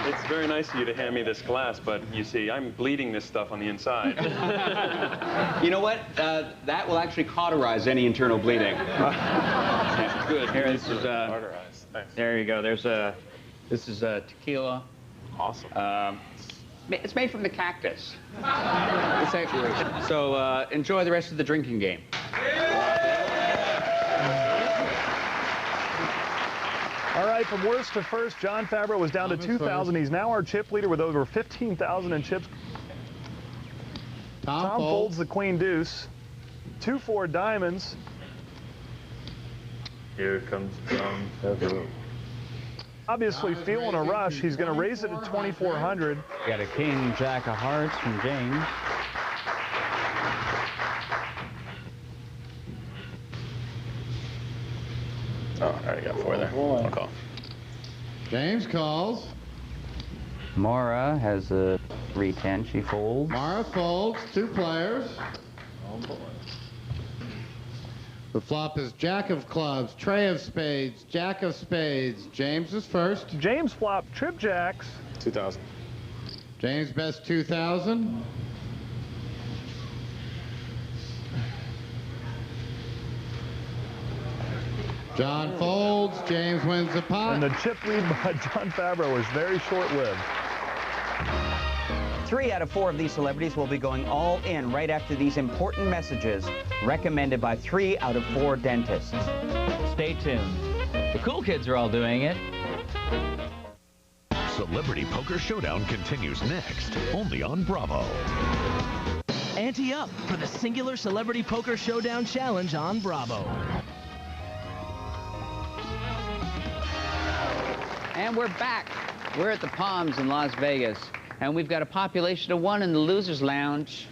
It's very nice of you to hand me this glass, but you see, I'm bleeding this stuff on the inside. You know what? That will actually cauterize any internal bleeding. Good. Here, this is there you go. There's this is tequila. Awesome. It's made from the cactus. It's actually so. Enjoy the rest of the drinking game. All right, from worst to first, John Favreau was down to 2,000. He's now our chip leader with over 15,000 in chips. Tom folds the queen deuce. 2-4 diamonds. Here comes John Favreau. Obviously feeling a rush. He's going to raise it to 2,400. Got a king, jack of hearts from James. Oh, I already got 4 there. I'll call. James calls. Maura has a 3-10. She folds. Mara folds. 2 players. Oh, boy. The flop is Jack of clubs, Trey of spades, Jack of spades. James is first. James flopped trip jacks. 2,000. James bets 2,000. John folds. James wins the pot. And the chip lead by John Favreau is very short-lived. 3 out of 4 of these celebrities will be going all in right after these important messages recommended by 3 out of 4 dentists. Stay tuned. The cool kids are all doing it. Celebrity Poker Showdown continues next, only on Bravo. Ante up for the singular Celebrity Poker Showdown Challenge on Bravo. And we're back. We're at the Palms in Las Vegas. And we've got a population of 1 in the Losers Lounge.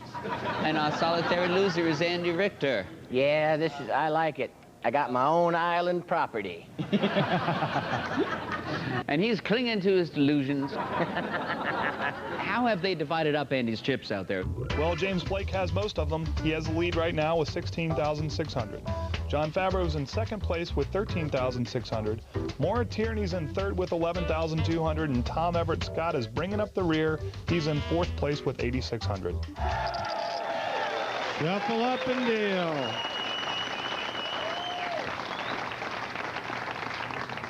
And our solitary loser is Andy Richter. Yeah, I like it. I got my own island property. And he's clinging to his delusions. How have they divided up Andy's chips out there? Well, James Blake has most of them. He has the lead right now with 16,600. John Favreau's in second place with 13,600. Maura Tierney's in third with 11,200, and Tom Everett Scott is bringing up the rear. He's in fourth place with 8,600. Shuffle up and deal.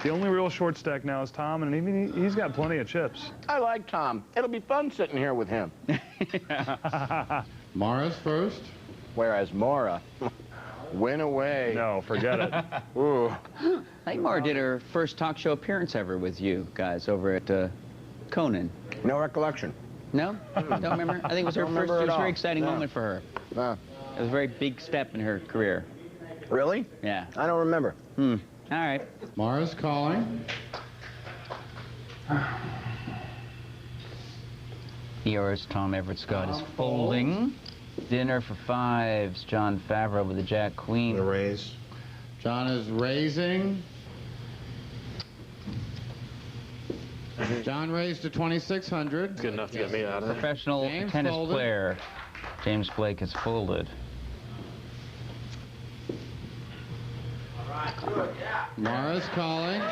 The only real short stack now is Tom, and he's got plenty of chips. I like Tom. It'll be fun sitting here with him. Mara's first. Whereas Maura went away. No, forget it. Ooh. I think Maura did her first talk show appearance ever with you guys over at Conan. No recollection. No? Don't remember? I think it was her first, it was a very exciting moment for her. No. It was a very big step in her career. Really? Yeah. I don't remember. All right. Mara's calling. Yours, Tom Everett Scott is folding. Dinner for 5s. John Favreau with the Jack Queen. The raise. John is raising. John raised to 2,600. Good enough to get me out of there. Professional James tennis folded. player. James Blake has folded. Mara's calling. I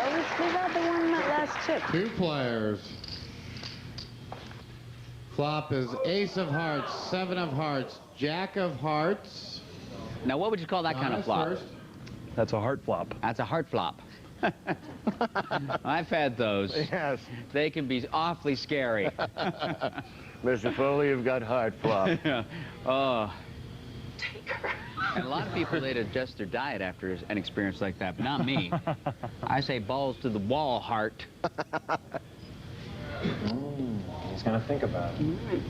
always leave out the one in that last chip. 2 players. Flop is ace of hearts, 7 of hearts, jack of hearts. Now, what would you call that kind of flop? First. That's a heart flop. That's a heart flop. I've had those. Yes. They can be awfully scary. Mr. Foley, you've got heart flop. Oh. And a lot of people, they'd adjust their diet after an experience like that, but not me. I say balls to the wall, heart. He's gonna think about it.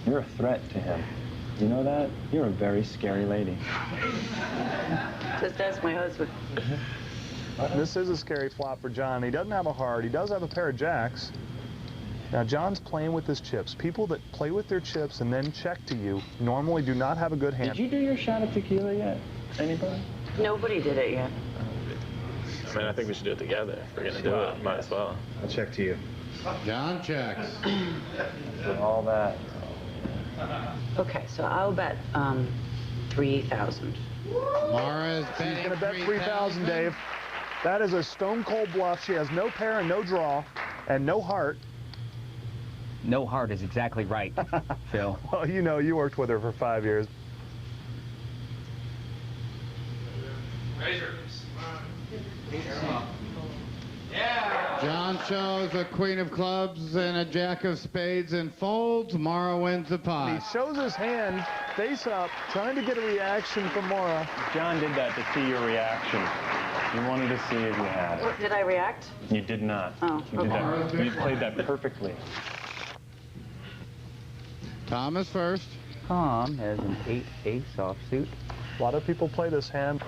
You're a threat to him. You know that? You're a very scary lady. Just ask my husband. This is a scary flop for John. He doesn't have a heart. He does have a pair of jacks. Now, John's playing with his chips. People that play with their chips and then check to you normally do not have a good hand. Did you do your shot of tequila yet? Anybody? Nobody did it yet. I mean, I think we should do it together. If we're gonna do it, might as well. I'll check to you. John checks. With all that. Okay, so I'll bet 3,000. Mara is betting. She's going to bet 3,000, Dave. That is a stone cold bluff. She has no pair and no draw and no heart. No heart is exactly right, Phil. Well, you know, you worked with her for 5 years. John shows a queen of clubs and a jack of spades and folds. Mara wins the pot. He shows his hand face up, trying to get a reaction from Mara. John did that to see your reaction. You wanted to see if you had it. Did I react? You did not. Oh, You did okay. that. You played that perfectly. Thomas first. Tom has an 8-ace offsuit. A lot of people play this hand.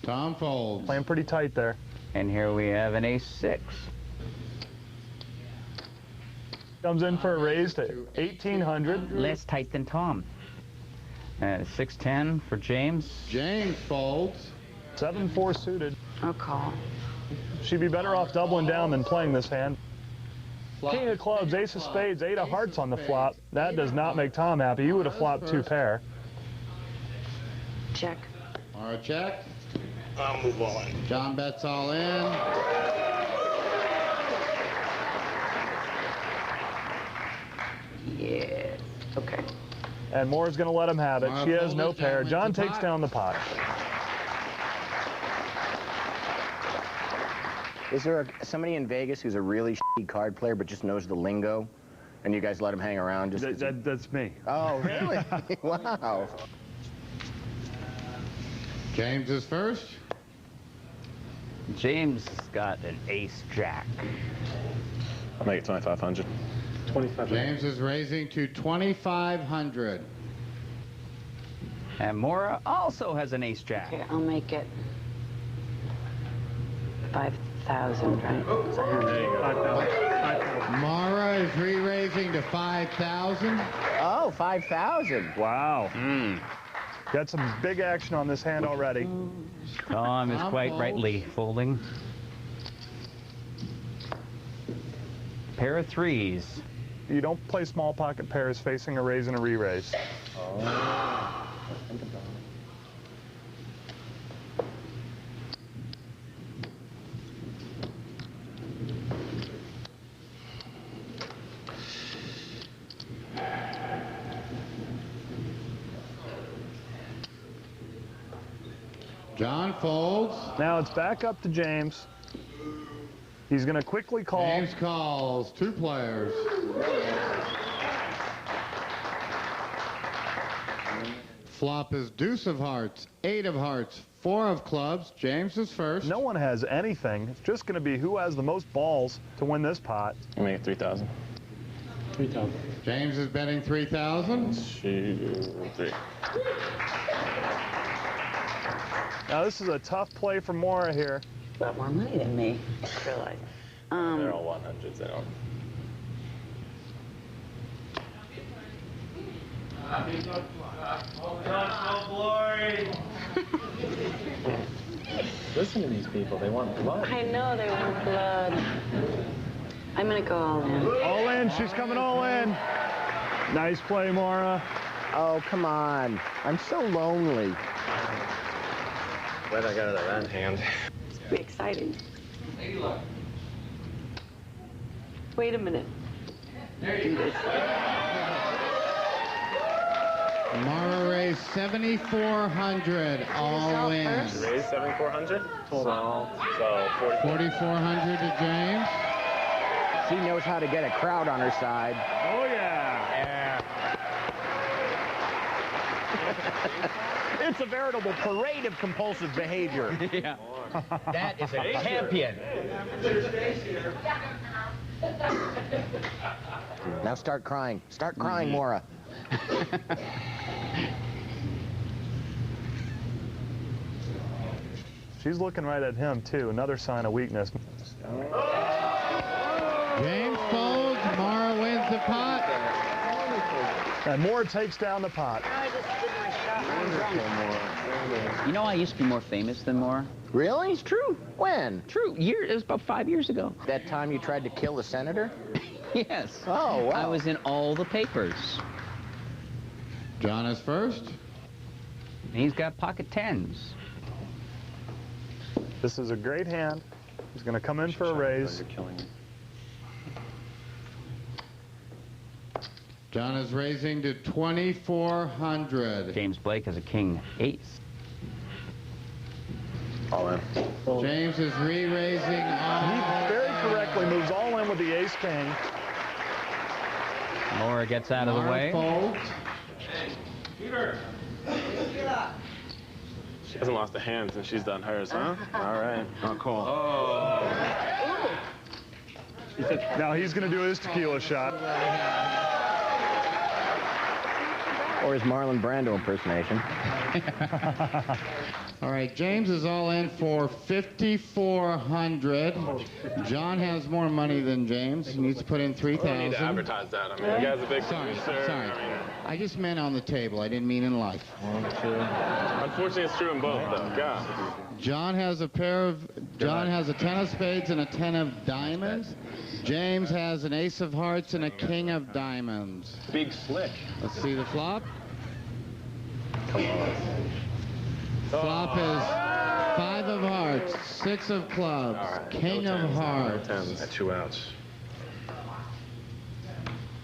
Tom folds. Playing pretty tight there. And here we have an ace-6. Comes in for a raise to 1,800. Less tight than Tom. And 6-10 for James. James folds. 7-4 suited. I'll call. She'd be better off doubling down than playing this hand. King of clubs, ace of spades, 8 of hearts on the flop. That does not make Tom happy. He would have flopped 2 pair. Check. Mara check. I'll move all in. John bets all in. Yes. Okay. And Moore's going to let him have it. She has no pair. John takes down the pot. Is there somebody in Vegas who's a really shitty card player but just knows the lingo? And you guys let him hang around? Just That's me. Oh, really? Wow. James is first. James has got an ace-jack. I'll make it 2,500. 25. James is raising to 2,500. And Mora also has an ace-jack. Okay, I'll make it 5,000, right? There you go. Mara is re-raising to 5,000. Oh, 5,000. Wow. Got some big action on this hand already. Tom is quite rightly folding. Pair of threes. You don't play small pocket pairs facing a raise and a re-raise. Oh. Think about it. John folds. Now it's back up to James. He's going to quickly call. James calls. 2 players. Flop is deuce of hearts, 8 of hearts, 4 of clubs. James is first. No one has anything. It's just going to be who has the most balls to win this pot. I'll make it 3,000. 3,000. James is betting 3,000. 2, 3. Now this is a tough play for Mora here. Got more money than me, I realize. They're all 100s. They don't. Listen to these people. They want blood. I know they want blood. I'm gonna go all in. All in. She's coming all in. Nice play, Mora. Oh, come on. I'm so lonely. Glad I got out of that hand. It's pretty exciting. Wait a minute. Do this. Mara raised 7,400 all in. Raised 7,400? So 4,400 to James. She knows how to get a crowd on her side. Oh, yeah. It's a veritable parade of compulsive behavior. Yeah. That is a champion. Now start crying. Start crying, Maura. She's looking right at him, too. Another sign of weakness. James folds. Mara wins the pot. And Maura takes down the pot. You know, I used to be more famous than Maura. Really? It's true. When? True. It was about 5 years ago. That time you tried to kill the senator? Yes. Oh, wow. I was in all the papers. John is first. He's got pocket tens. This is a great hand. He's going to come in for a raise. John is raising to 2,400. James Blake has a king ace. all in. James is re-raising all. He very correctly moves all in with the ace-king. Laura gets out of the way. Folds. She hasn't lost a hand since she's done hers, huh? All right. Oh, cool. Oh. Now he's going to do his tequila shot. Or his Marlon Brando impersonation. All right, James is all in for 5,400. John has more money than James. He needs to put in 3,000. I don't need to advertise that. I mean, the guy's a big producer. Sorry. I just meant on the table. I didn't mean in life. Unfortunately, it's true in both, though. God. John has a John has a 10 of spades and a 10 of diamonds. James has an ace of hearts and a king of diamonds. Big slick. Let's see the flop. Come on. Flop is 5 of hearts, 6 of clubs, king of hearts. At 2 outs.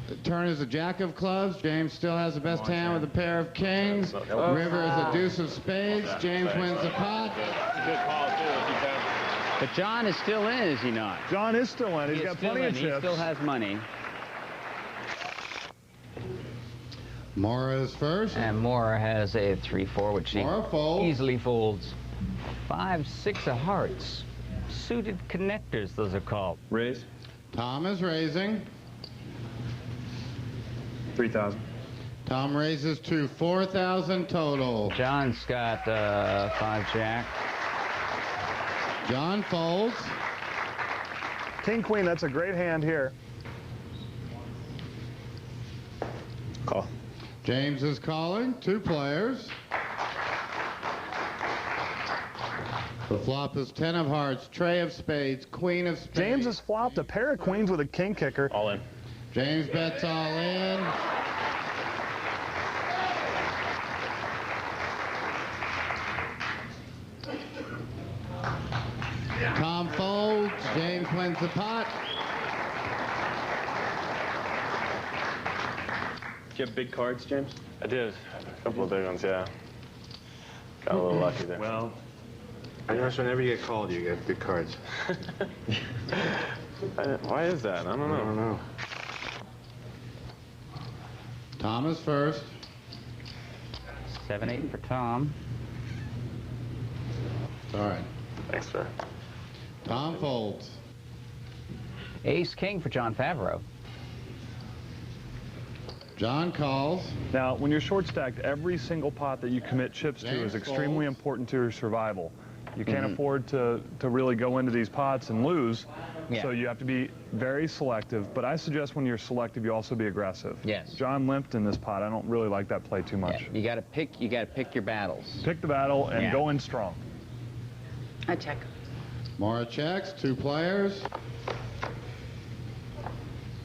The turn is a jack of clubs. James still has the best hand with a pair of kings. River is a deuce of spades. James wins the pot. Good call, too, if you can. But John is still in, is he not? John is still in. He's got plenty of chips. He still has money. Maura is first. And Maura has a 3-4, which she easily folds. 5, 6 of hearts. Suited connectors, those are called. Raise. Tom is raising. 3,000. Tom raises to 4,000 total. John's got 5 jack. John folds. King, queen, that's a great hand here. Call. James is calling. 2 players. The flop is 10 of hearts, tray of spades, queen of spades. James has flopped a pair of queens with a king kicker. All in. James bets all in. Tom folds. James wins the pot. Do you have big cards, James? I did. A couple of big ones, yeah. Got a little lucky there. Well, I notice whenever you get called, you get big cards. Why is that? I don't know. I don't know. Tom is first. 7-8 for Tom. All right. Thanks, sir. Tom folds. Ace king for John Favreau. John calls. Now, when you're short stacked, every single pot that you commit chips to is extremely important to your survival. You can't afford to really go into these pots and lose, so you have to be very selective. But I suggest when you're selective, you also be aggressive. Yes. John limped in this pot. I don't really like that play too much. Yeah, you got to pick your battles. Pick the battle and go in strong. I check. Maura checks. 2 players.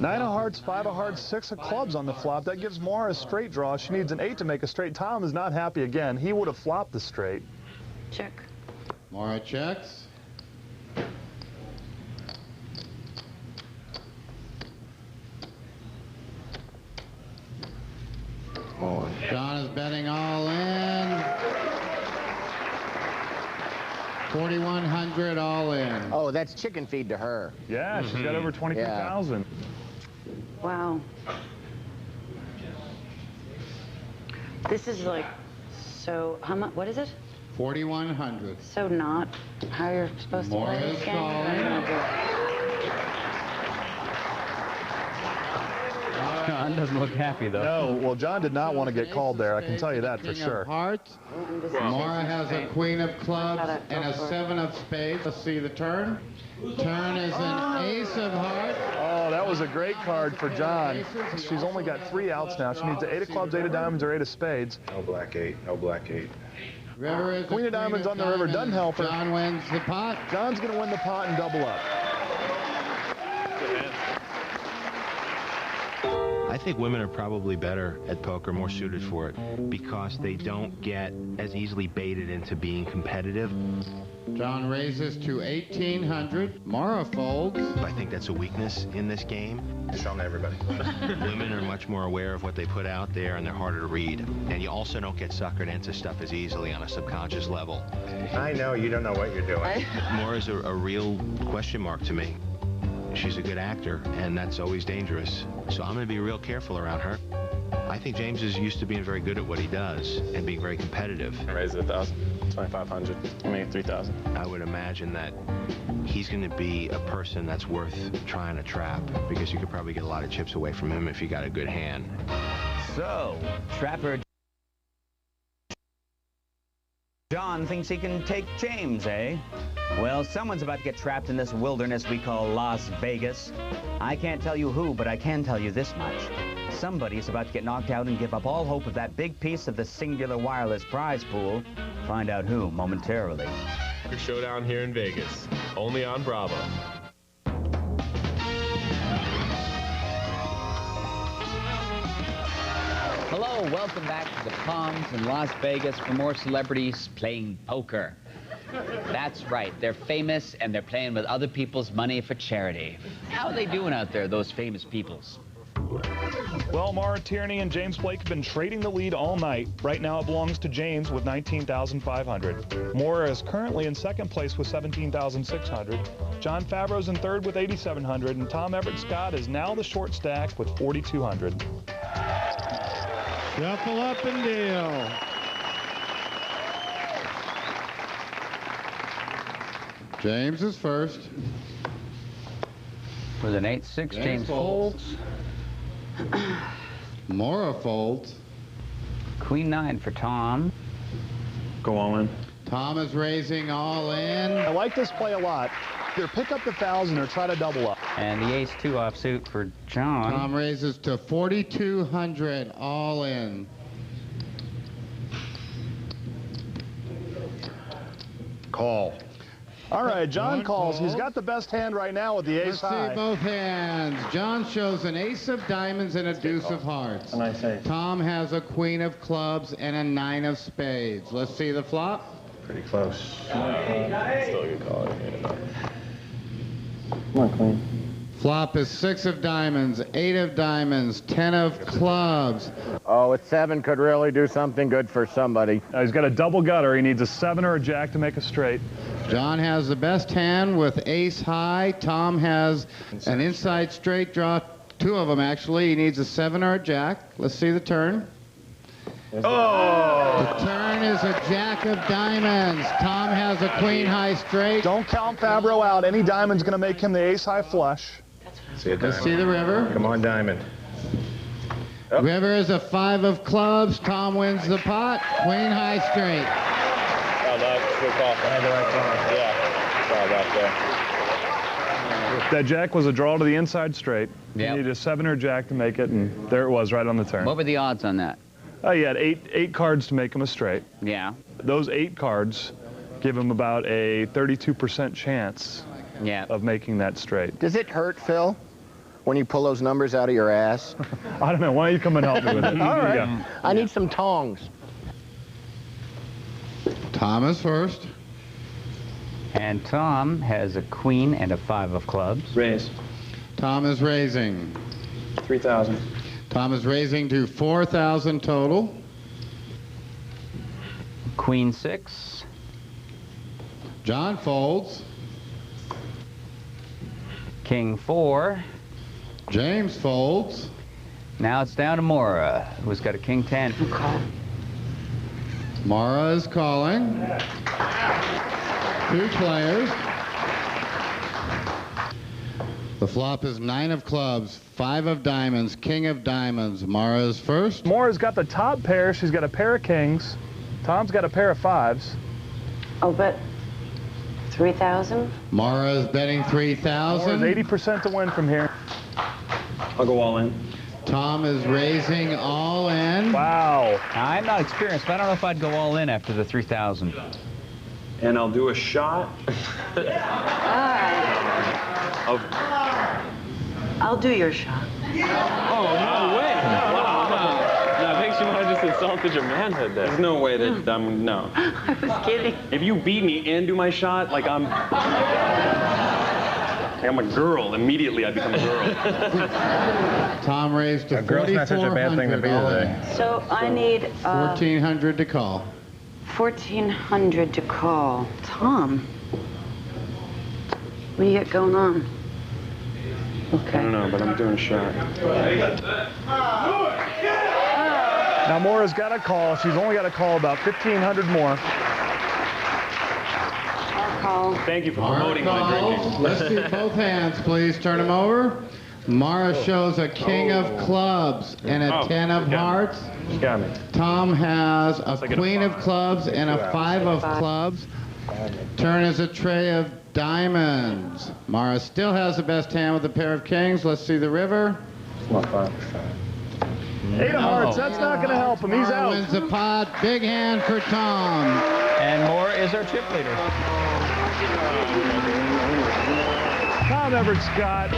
9 of hearts, 5 of hearts, 6 of clubs on the flop. That gives Maura a straight draw. She needs an 8 to make a straight. Tom is not happy again. He would have flopped the straight. Check. Maura checks. John is betting all in. 4,100 all in. Oh, that's chicken feed to her. Yeah, she's got over 22,000. Wow. This is like, so, how much, what is it? 4,100. So not how you're supposed to play this game. John doesn't look happy, though. No, well, John did not want to get called there. I can tell you that for sure. Hearts. Maura has a queen of clubs and a 7 of spades. Let's see the turn. Turn is an ace of hearts. Oh, that was a great card for John. She's only got 3 outs now. She needs the 8 of clubs, 8 of diamonds, or 8 of spades. No black 8. No black 8. River is Queen of diamonds on the river doesn't help her. John wins the pot. John's going to win the pot and double up. I think women are probably better at poker, more suited for it, because they don't get as easily baited into being competitive. John raises to 1,800. Maura folds. I think that's a weakness in this game. Show them to everybody. Women are much more aware of what they put out there, and they're harder to read. And you also don't get suckered into stuff as easily on a subconscious level. I know you don't know what you're doing. Maura's a real question mark to me. She's a good actor, and that's always dangerous. So I'm going to be real careful around her. I think James is used to being very good at what he does and being very competitive. I raised it 1,000, 2,500. I made 3,000. I would imagine that he's going to be a person that's worth trying to trap, because you could probably get a lot of chips away from him if you got a good hand. So, Trapper John thinks he can take James, eh? Well, someone's about to get trapped in this wilderness we call Las Vegas. I can't tell you who, but I can tell you this much. Somebody's about to get knocked out and give up all hope of that big piece of the singular wireless prize pool. Find out who momentarily. Showdown here in Vegas, only on Bravo. Hello, welcome back to the Palms in Las Vegas for more celebrities playing poker. That's right, they're famous and they're playing with other people's money for charity. How are they doing out there, those famous peoples? Well, Maura, Tierney, and James Blake have been trading the lead all night. Right now it belongs to James with 19,500. Maura is currently in second place with 17,600. John Favreau's in third with 8,700, and Tom Everett Scott is now the short stack with 4,200. Shuffle up and deal. James is first. With an 8-6, James folds. Maura folds. Queen 9 for Tom. Go all in. Tom is raising all in. I like this play a lot. Either pick up the 1,000 or try to double up. And the ace-2 offsuit for John. Tom raises to 4,200 all in. Call. All right, John calls. He's got the best hand right now with the ace high. Let's see both hands. John shows an ace of diamonds and a deuce of hearts. And I say, Tom has a queen of clubs and a 9 of spades. Let's see the flop. pretty close. Still a good call. Come on, Queen. Flop is 6 of diamonds, 8 of diamonds, 10 of clubs. Oh, a 7 could really do something good for somebody. He's got a double gutter. He needs a 7 or a jack to make a straight. John has the best hand with ace high. Tom has an inside straight draw, 2 of them actually. He needs a 7 or a jack. Let's see the turn. Oh! The turn is a jack of diamonds. Tom has a queen high straight. Don't count Favreau out. Any diamond's going to make him the ace high flush. Let's see the river. Come on, diamond. Yep. River is a 5 of clubs. Tom wins the pot. Queen high straight. Oh, that's good call. I had the right call. Yeah. Sorry about that. That jack was a draw to the inside straight. Yep. You needed a 7 or a jack to make it, and there it was right on the turn. What were the odds on that? You had eight cards to make him a straight. Yeah. Those 8 cards give him about a 32% chance of making that straight. Does it hurt, Phil, when you pull those numbers out of your ass? I don't know. Why don't you come and help me with it? All right. I need some tongs. Tom is first. And Tom has a queen and a 5 of clubs. Raise. Tom is raising. 3,000. Tom is raising to 4,000 total. Queen 6. John folds. King 4. James folds. Now it's down to Maura, who's got a King 10. Mara is calling. 2 players. The flop is 9 of clubs, 5 of diamonds, King of diamonds. Mara is first. Maura's got the top pair. She's got a pair of kings. Tom's got a pair of 5s. Oh, but 3,000? Mara is betting 3,000. Maura's 80% to win from here. I'll go all in. Tom is raising all in. Wow. I'm not experienced, but I don't know if I'd go all in after the 3,000. And I'll do a shot. I'll do your shot. Oh, no way. Wow. That makes you want to just insulted your manhood there. There's no way that I'm, no. I was kidding. If you beat me and do my shot, like I'm a girl. Immediately I become a girl. Tom raised to a girl's not such a bad thing to be today. So I need 1,400 to call. 1,400 to call. Tom, what do you got going on? Okay. I don't know, but I'm doing a shot. Now Maura's got a call. She's only got to call about 1,500 more. I'll call. Thank you for promoting my drinking. Let's see both hands, please. Turn them over. Mara shows a king of clubs and a 10 of hearts. You got me. Tom has a queen of clubs and a 5 of clubs. Turn is a tray of diamonds. Mara still has the best hand with a pair of kings. Let's see the river. It's not fun. 8 of hearts. That's not going to help him. He's Mara out. wins the pot. Big hand for Tom. And Maura is our chip leader. Tom Everett Scott,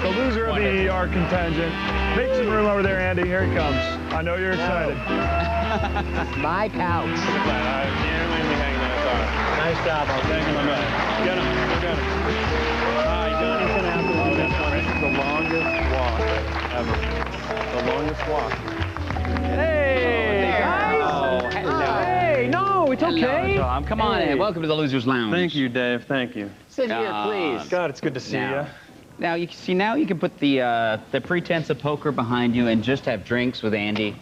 the loser of the ER contingent. Make some room over there, Andy. Here he comes. I know you're excited. My couch. Nice job. I'll take him. Get him. Get him. Hi, Johnny's going to have to do this one. This is the longest walk ever. The longest walk. Hey, guys. Hey, no, it's okay. Hello, Tom. Come on in. Welcome to the Losers Lounge. Thank you, Dave. Thank you. Sit here, please. God, it's good to see you. Now you can see. Now you can put the pretense of poker behind you and just have drinks with Andy,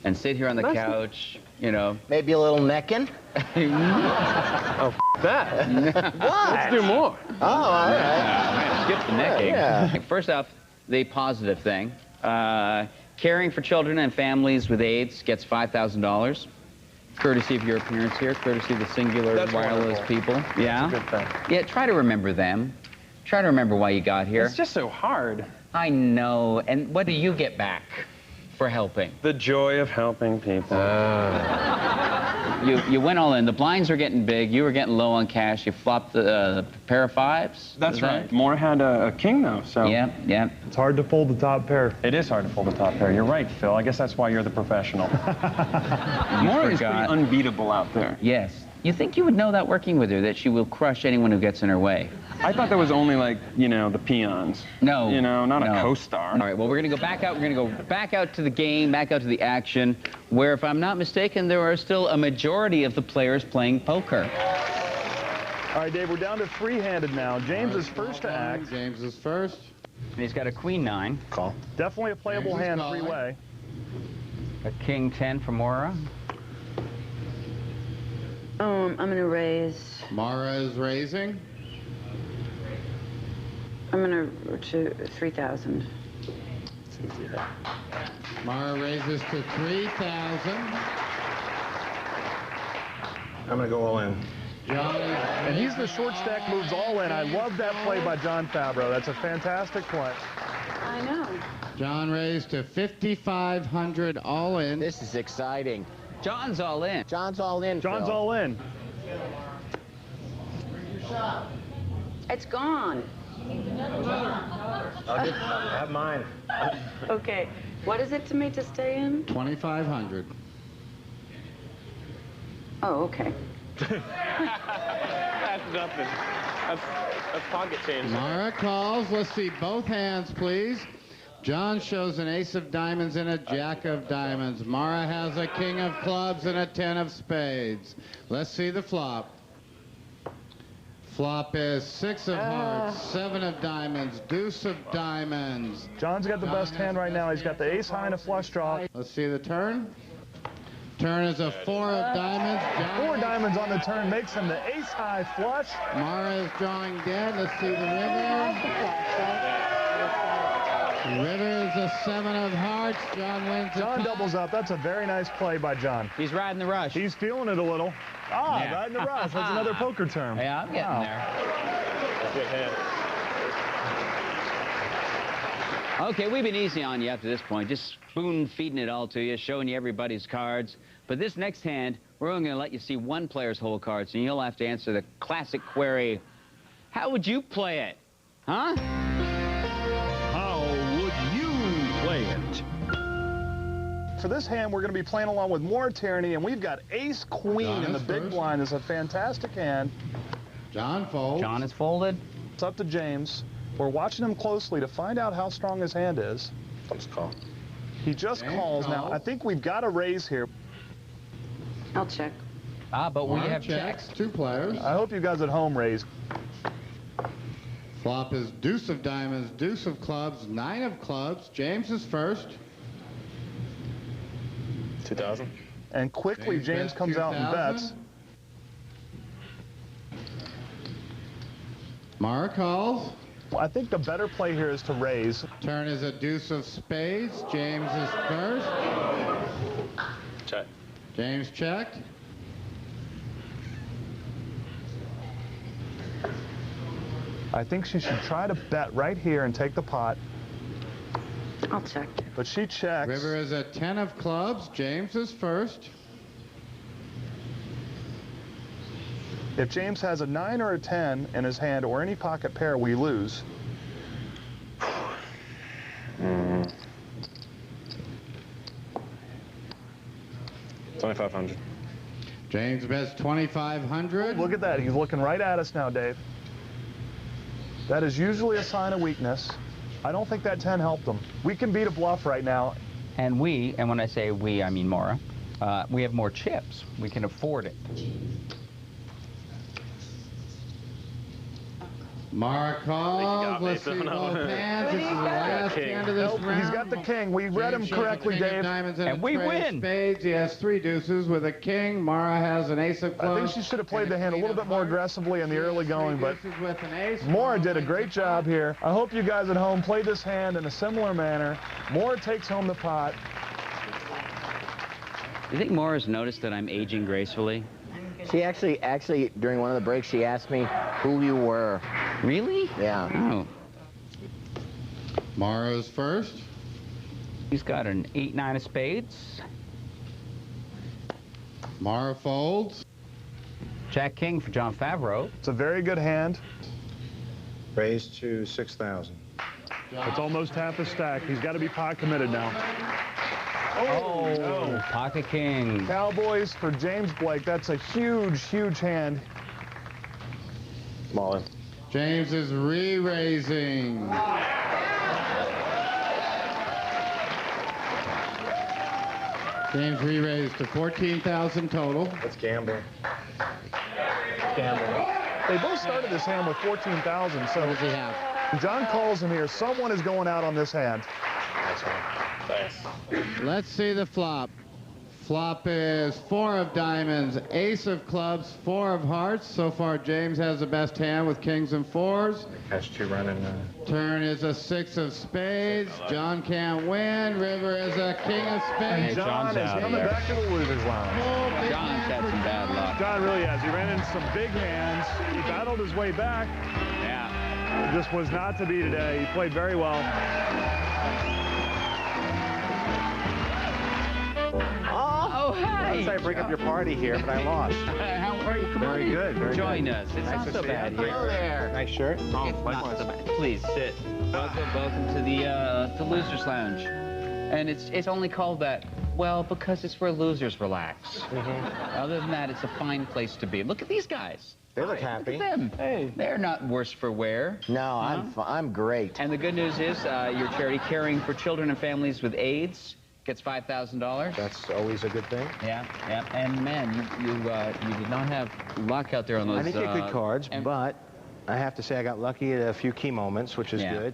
and sit here on the couch. You know, maybe a little necking. Oh, that. What? Let's do more. Oh, all right. Skip the necking. Yeah. First off, the positive thing. Caring for children and families with AIDS gets $5,000. Courtesy of your appearance here, courtesy of the Singular Wireless people. Yeah? That's a good thing. Yeah, try to remember them. Try to remember why you got here. It's just so hard. I know. And what do you get back for helping? The joy of helping people. You went all in. The blinds are getting big. You were getting low on cash. You flopped the pair of 5s. That's right. Maura had a king, though, so... Yeah, yeah. It's hard to fold the top pair. It is hard to fold the top pair. You're right, Phil. I guess that's why you're the professional. Maura is pretty unbeatable out there. Yes. You think you would know that working with her, that she will crush anyone who gets in her way? I thought there was only, like, you know, the peons. No. You know, not a co-star. All right, well, we're going to go back out. We're going to go back out to the game, back out to the action, where, if I'm not mistaken, there are still a majority of the players playing poker. All right, Dave, we're down to 3-handed now. James is first to act. James is first. And he's got a Queen 9. Call. Definitely a playable hand, 3-way. A King 10 for Maura. I'm going to raise. Mara is raising. I'm going to 3,000. Mara raises to 3,000. I'm going to go all in. And he's the short stack moves all in. I love that play by John Favreau. That's a fantastic play. I know. John raised to 5,500 all in. This is exciting. John's all in. John's all in. John's Phil. all in. It's gone. I'll have mine. Okay. What is it to me to stay in? 2,500. Oh, okay. That's nothing. That's pocket change. Mara calls. Let's see both hands, please. John shows an ace of diamonds and a jack of diamonds. Mara has a king of clubs and a 10 of spades. Let's see the flop. Flop is 6 of hearts, 7 of diamonds, deuce of diamonds. John's got the best hand right now. He's got the ace high and a flush draw. Let's see the turn. Turn is a 4 of diamonds. John 4 diamonds on the turn makes him the ace high flush. Mara is drawing dead. Let's see the river. River is a 7 of hearts. John wins. John doubles up. That's a very nice play by John. He's riding the rush. He's feeling it a little. Ah, Yeah. riding the rush. That's another poker term. Yeah, I'm getting there. Good hand. Okay, we've been easy on you up to this point, just spoon-feeding it all to you, showing you everybody's cards. But this next hand, we're only going to let you see one player's whole cards, and you'll have to answer the classic query, how would you play it? Huh? How would you play it? For this hand, we're going to be playing along with more Tierney, and we've got ace-queen John in the is big first. blind. It's a fantastic hand. John folds. John is folded. It's up to James. We're watching him closely to find out how strong his hand is. Let's call. He just James calls. Now, calls. I think we've got a raise here. I'll check. Ah, but we Mara have checks. checks. 2 players. I hope you guys at home raise. Flop is deuce of diamonds, deuce of clubs, 9 of clubs. James is first. 2,000. And quickly, James bets comes out and 2,000. bets. Mara calls. I think the better play here is to raise. Turn is a deuce of spades. James is first. Check. James checked. I think she should try to bet right here and take the pot, I'll check. but she checks. River is a 10 of clubs. James is first. If James has a 9 or a 10 in his hand or any pocket pair, we lose. 2,500. James bets 2,500. Look at that. He's looking right at us now, Dave. That is usually a sign of weakness. I don't think that 10 helped him. We can beat a bluff right now. And we, and when I say we, I mean Mara, we have more chips. We can afford it. Mara calls. Let's see both hands. This is the last hand of this round. He's got the king. We read him correctly, Dave. And we win. Spades. He has 3 deuces with a king. Mara has an ace of clubs. I think she should have played the hand a little bit more aggressively in the early going, but Maura did a great job here. I hope you guys at home played this hand in a similar manner. Maura takes home the pot. Do you think Maura's noticed that I'm aging gracefully? She actually, during one of the breaks, she asked me who you were. Really? Yeah. Oh. Mara's first. He's got an 8-9 of spades. Mara folds. Jack King for John Favreau. It's a very good hand. Raised to 6,000. It's almost half a stack. He's got to be pot committed now. Oh, no. Pocket King. Cowboys for James Blake. That's a huge, huge hand. Small in. James is re-raising. James re-raised to 14,000 total. Let's gamble. Gamble. They both started this hand with 14,000, so What does he have? John calls him here. Someone is going out on this hand. Nice one. Thanks. Let's see the flop. Flop is 4 of diamonds, ace of clubs, 4 of hearts. So far, James has the best hand with kings and 4s. Catch 2 running. Turn is a 6 of spades. John can't win. River is a king of And spades. John is coming back to the loser's lounge. John's had some bad luck. John really has. He ran into some big hands. He battled his way back. Yeah. It just was not to be today. He played very well. Oh, hey! Sorry, bring up your party here, but I lost. How are you? Come Very on good. Very Join good. us. It's Nice not to so see bad you. here. Hello there. Nice shirt. Oh, Not likewise. so bad. Please sit. Welcome to the Losers Lounge. And it's only called that, well, because it's where losers relax. Other than that, it's a fine place to be. Look at these guys. They look happy. Look at them. Hey. They're not worse for wear. No, I'm great. And the good news is your charity Caring for Children and Families with AIDS gets $5,000. That's always a good thing. Yeah. And man, you did not have luck out there on those. I didn't get good cards, but I have to say I got lucky at a few key moments, which is good.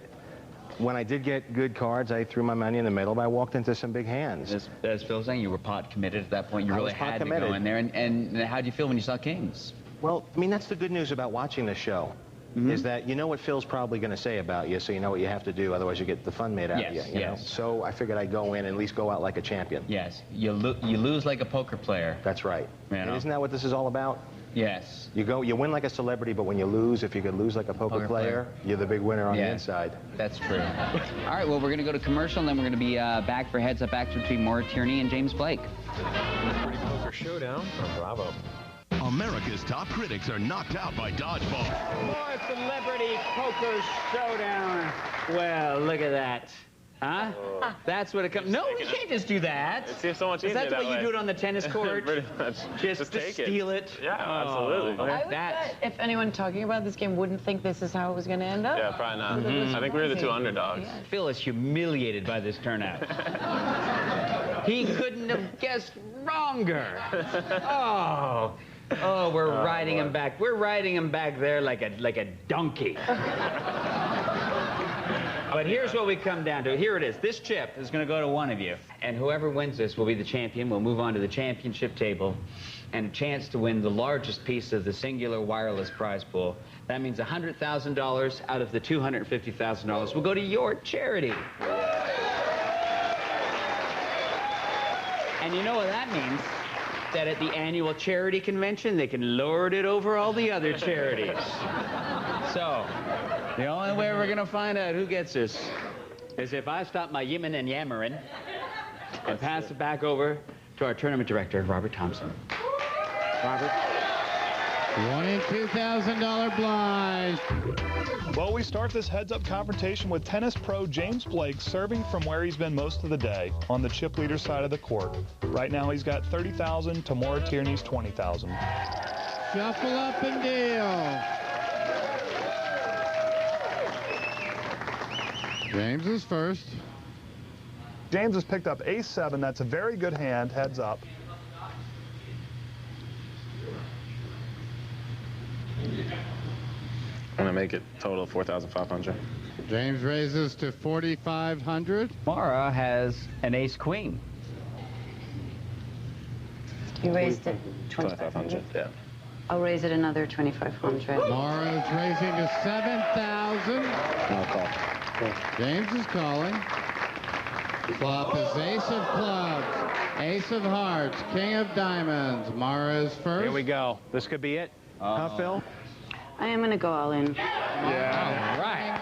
When I did get good cards, I threw my money in the middle, but I walked into some big hands. As Phil was saying, you were pot committed at that point. You really had to go in there. And how did you feel when you saw Kings? Well, I mean, that's the good news about watching the show, is that you know what Phil's probably going to say about you, so you know what you have to do, otherwise you get the fun made out of you. You know? So I figured I'd go in and at least go out like a champion. Yes, you lose like a poker player. That's right. You know? Isn't that what this is all about? Yes. You win like a celebrity, but when you lose, if you could lose like a poker player, you're the big winner on the inside. That's true. All right, well, we're going to go to commercial, and then we're going to be back for Heads Up action between Maura Tierney and James Blake. Celebrity Poker Showdown from Bravo. America's top critics are knocked out by dodgeball. More Celebrity Poker Showdown. Well, look at that. Huh? That's what it comes. No, you can't just do that. It seems so much easier. Is that the way you do it on the tennis court? Pretty much. Just take steal it. Yeah, absolutely. I would bet if anyone talking about this game wouldn't think this is how it was going to end up. Yeah, probably not. I think we were the two underdogs. Yeah. Phil is humiliated by this turnout. He couldn't have guessed wronger. Oh, we're riding him back. We're riding him back there like a donkey. But here's what we come down to. Here it is. This chip is going to go to one of you. And whoever wins this will be the champion. We'll move on to the championship table and a chance to win the largest piece of the singular wireless prize pool. That means $100,000 out of the $250,000 will go to your charity. And you know what that means? That at the annual charity convention, they can lord it over all the other charities. So, the only way we're going to find out who gets this is if I stop my yimming and yammering and pass it back over to our tournament director, Robert Thompson. Robert? $22,000 blind. Well, we start this heads-up confrontation with tennis pro James Blake serving from where he's been most of the day, on the chip leader side of the court. Right now, he's got $30,000 to Maura Tierney's $20,000. Shuffle up and deal. James is first. James has picked up ace-7. That's a very good hand, heads up. I'm going to make it total 4,500. James raises to 4,500. Maura has an ace-queen. You raised it 2,500. Yeah. I'll raise it another 2,500. Maura is raising to 7,000. No call. James is calling. Flop is ace of clubs, ace of hearts, king of diamonds. Maura is first. Here we go. This could be it. Huh, Phil? I am going to go all in. Yeah. All right.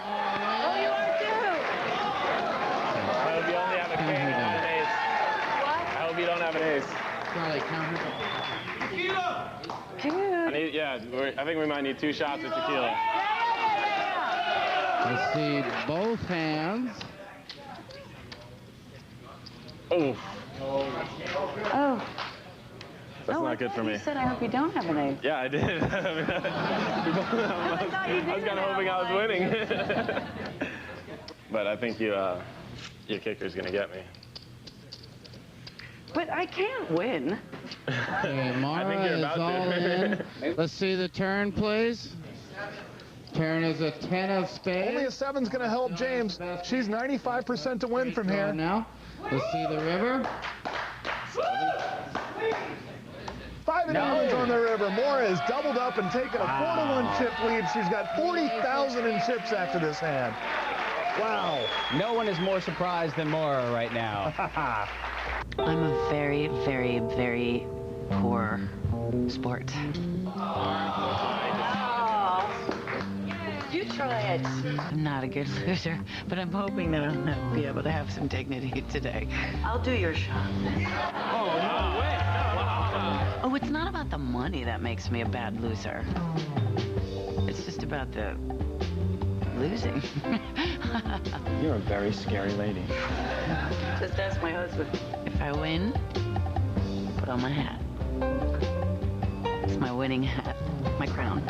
Oh, you are too. I hope you only have a king and not an ace. What? I hope you don't have an ace. Probably counted. I think we might need 2 shots of tequila. Let's see both hands. Oh. Oh. That's not good for me. You said I hope you don't have an ace. Yeah, I did. I was kind of hoping I was winning. But I think your kicker's going to get me. But I can't win. Okay, Maura I think you're is about all to. in. Let's see the turn, please. Turn is a 10 of spades. Only a 7's going to help James. She's 95% to win from here. Now, let's see the river. 5 of diamonds on the river. Maura has doubled up and taken a 4-to-1 chip lead. She's got 40,000 in chips after this hand. Wow. No one is more surprised than Maura right now. I'm a very, very, very poor sport. You try it. I'm not a good loser, but I'm hoping that I'll be able to have some dignity today. I'll do your shot. Oh, no way. Oh, it's not about the money that makes me a bad loser. It's just about the losing. You're a very scary lady. Just ask my husband. If I win, put on my hat. It's my winning hat, my crown.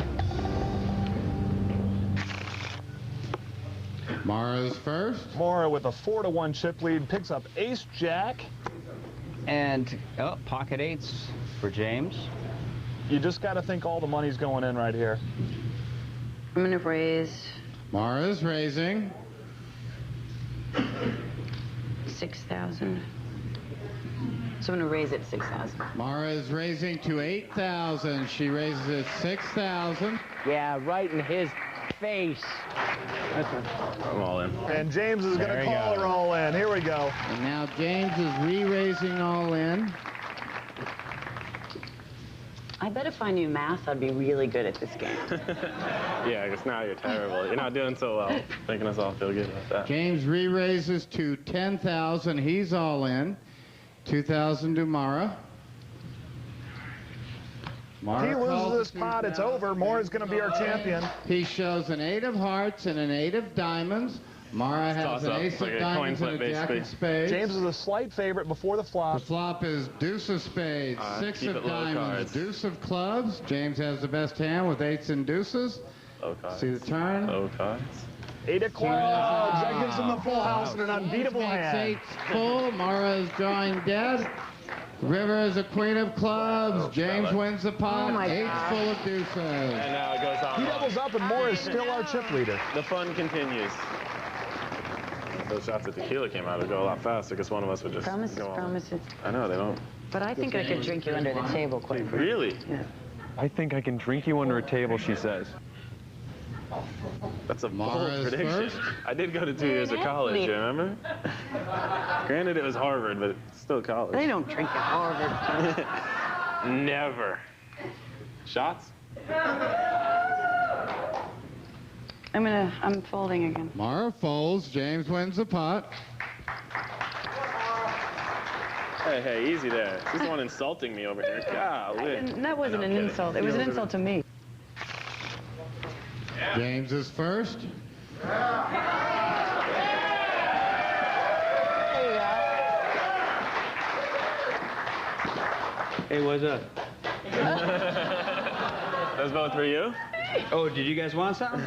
Mara's first. Mara with a 4-1 chip lead picks up ace jack. And pocket eights for James. You just got to think all the money's going in right here. I'm going to raise. Mara's raising. 6,000. So I'm going to raise it 6,000. Mara is raising to 8,000. She raises it 6,000. Yeah, right in his face. I'm all in. And James is going to call her all in. Here we go. And now James is re-raising all in. I bet if I knew math, I'd be really good at this game. Yeah, because now you're terrible. You're not doing so well. Making us all feel good about that. James re-raises to 10,000. He's all in. 2,000 to Mara. He loses this pot, it's over. Mara's going to be our champion. He shows an 8 of hearts and an 8 of diamonds. Mara has an ace of diamonds and a jack of spades. James is a slight favorite before the flop. The flop is deuce of spades, 6 of diamonds, deuce of clubs. James has the best hand with 8s and deuces. Low cards. See the turn? Low cards. 8 of clubs. That gives him the full house and an unbeatable hand. 8's full. Mara is drawing dead. River is a queen of clubs. James wins the pot. 8's full of deuces. And now it goes on. He doubles up, and Mara is still our chip leader. The fun continues. If those shots of tequila came out, it would go a lot faster because one of us would just go on. Promises. I know, they don't. But I think I could drink you under the table quite frankly. Really? Yeah. I think I can drink you under a table, she says. That's a bold Mara's prediction. first. I did go to 2 years of college, you remember? Granted, it was Harvard, but it's still college. They don't drink at Harvard. Never. Shots? I'm folding again. Mara folds. James wins the pot. Hey, easy there. She's the one insulting me over here. Golly. That wasn't an insult. It was an insult to me. James is first. Hey, what's up? That's both for you? Oh, did you guys want something?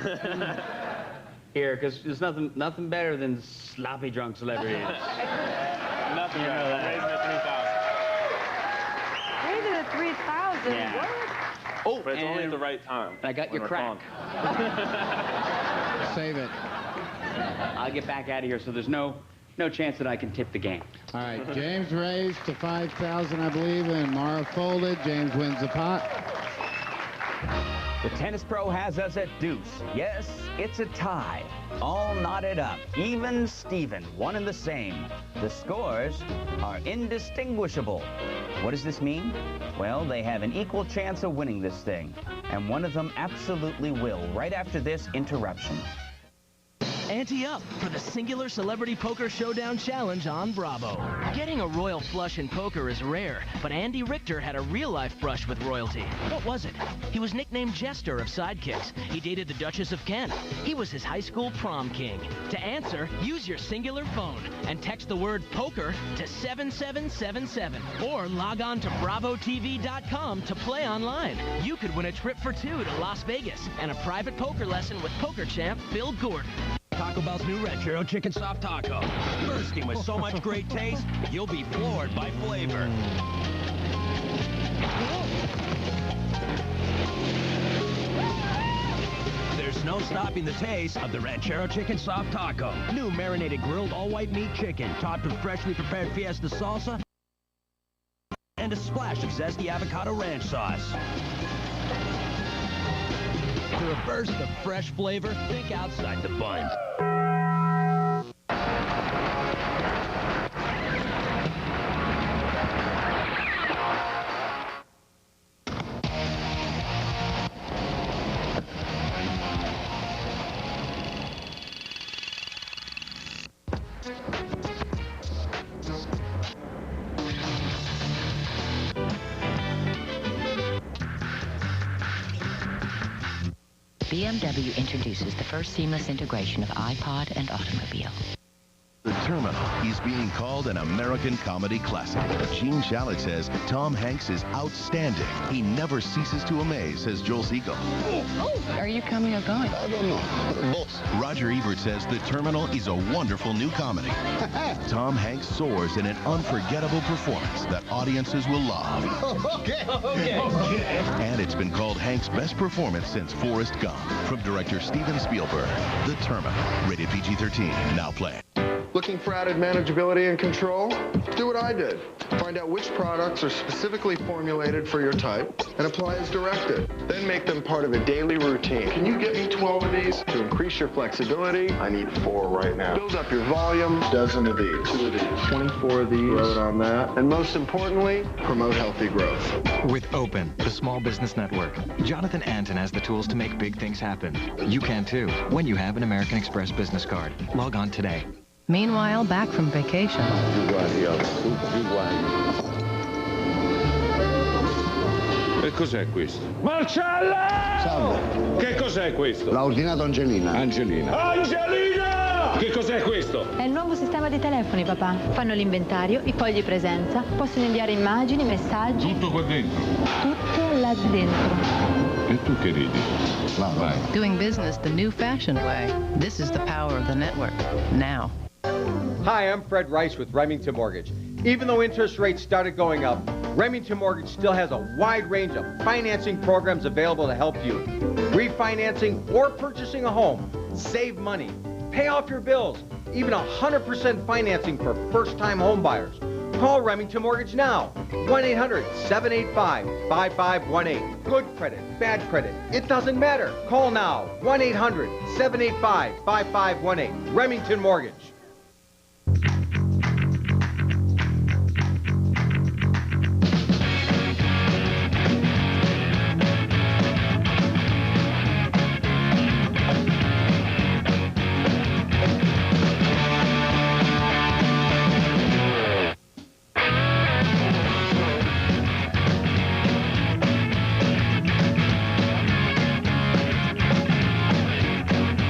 Here, because there's nothing better than sloppy drunk celebrities. Nothing better. Raising it 3,000. Raise it at 3,000. Yeah. What? Oh, But it's only at the right time. I got your crack. Save it. I'll get back out of here, so there's no chance that I can tip the game. All right, James raised to 5,000, I believe, and Mara folded. James wins the pot. The tennis pro has us at deuce. Yes, it's a tie. All knotted up. Even Steven, one and the same. The scores are indistinguishable. What does this mean? Well, they have an equal chance of winning this thing. And one of them absolutely will, right after this interruption. Ante up for the Singular Celebrity Poker Showdown Challenge on Bravo. Getting a royal flush in poker is rare, but Andy Richter had a real-life brush with royalty. What was it? He was nicknamed Jester of Sidekicks. He dated the Duchess of Kent. He was his high school prom king. To answer, use your singular phone and text the word poker to 7777 or log on to bravotv.com to play online. You could win a trip for 2 to Las Vegas and a private poker lesson with poker champ Phil Gordon. Taco Bell's new Ranchero Chicken Soft Taco. Bursting with so much great taste, you'll be floored by flavor. There's no stopping the taste of the Ranchero Chicken Soft Taco. New marinated grilled all-white meat chicken, topped with freshly prepared Fiesta salsa and a splash of zesty avocado ranch sauce. For a burst of fresh flavor, think outside the bun. BMW introduces the first seamless integration of iPod and automobile. The Terminal is being called an American comedy classic. Gene Shalit says Tom Hanks is outstanding. He never ceases to amaze, says Joel Siegel. Oh, are you coming or going? I don't know. Both. Roger Ebert says The Terminal is a wonderful new comedy. Tom Hanks soars in an unforgettable performance that audiences will love. Okay. And it's been called Hanks' best performance since Forrest Gump. From director Steven Spielberg, The Terminal, rated PG-13, now playing. Looking for added manageability and control? Do what I did. Find out which products are specifically formulated for your type and apply as directed. Then make them part of a daily routine. Can you get me 12 of these? To increase your flexibility, I need 4 right now. Build up your volume, dozen of these. 2 of these. 24 of these. Load on that. And most importantly, promote healthy growth. With Open, the small business network, Jonathan Anton has the tools to make big things happen. You can too, when you have an American Express business card. Log on today. Meanwhile, back from vacation. E cos'è questo? Marcella! Salve. Che cos'è questo? L'ha ordinato Angelina. Angelina! Angelina! Che cos'è questo? È il nuovo sistema di telefoni, papà. Fanno l'inventario, i fogli presenza, possono inviare immagini, messaggi. Tutto qua dentro? Tutto là dentro. E tu che ridi? Vai. Doing business the new fashioned way. This is the power of the network. Now. Hi, I'm Fred Rice with Remington Mortgage. Even though interest rates started going up, Remington Mortgage still has a wide range of financing programs available to help you. Refinancing or purchasing a home, save money, pay off your bills, even 100% financing for first-time home buyers. Call Remington Mortgage now. 1-800-785-5518. Good credit, bad credit, it doesn't matter. Call now. 1-800-785-5518. Remington Mortgage.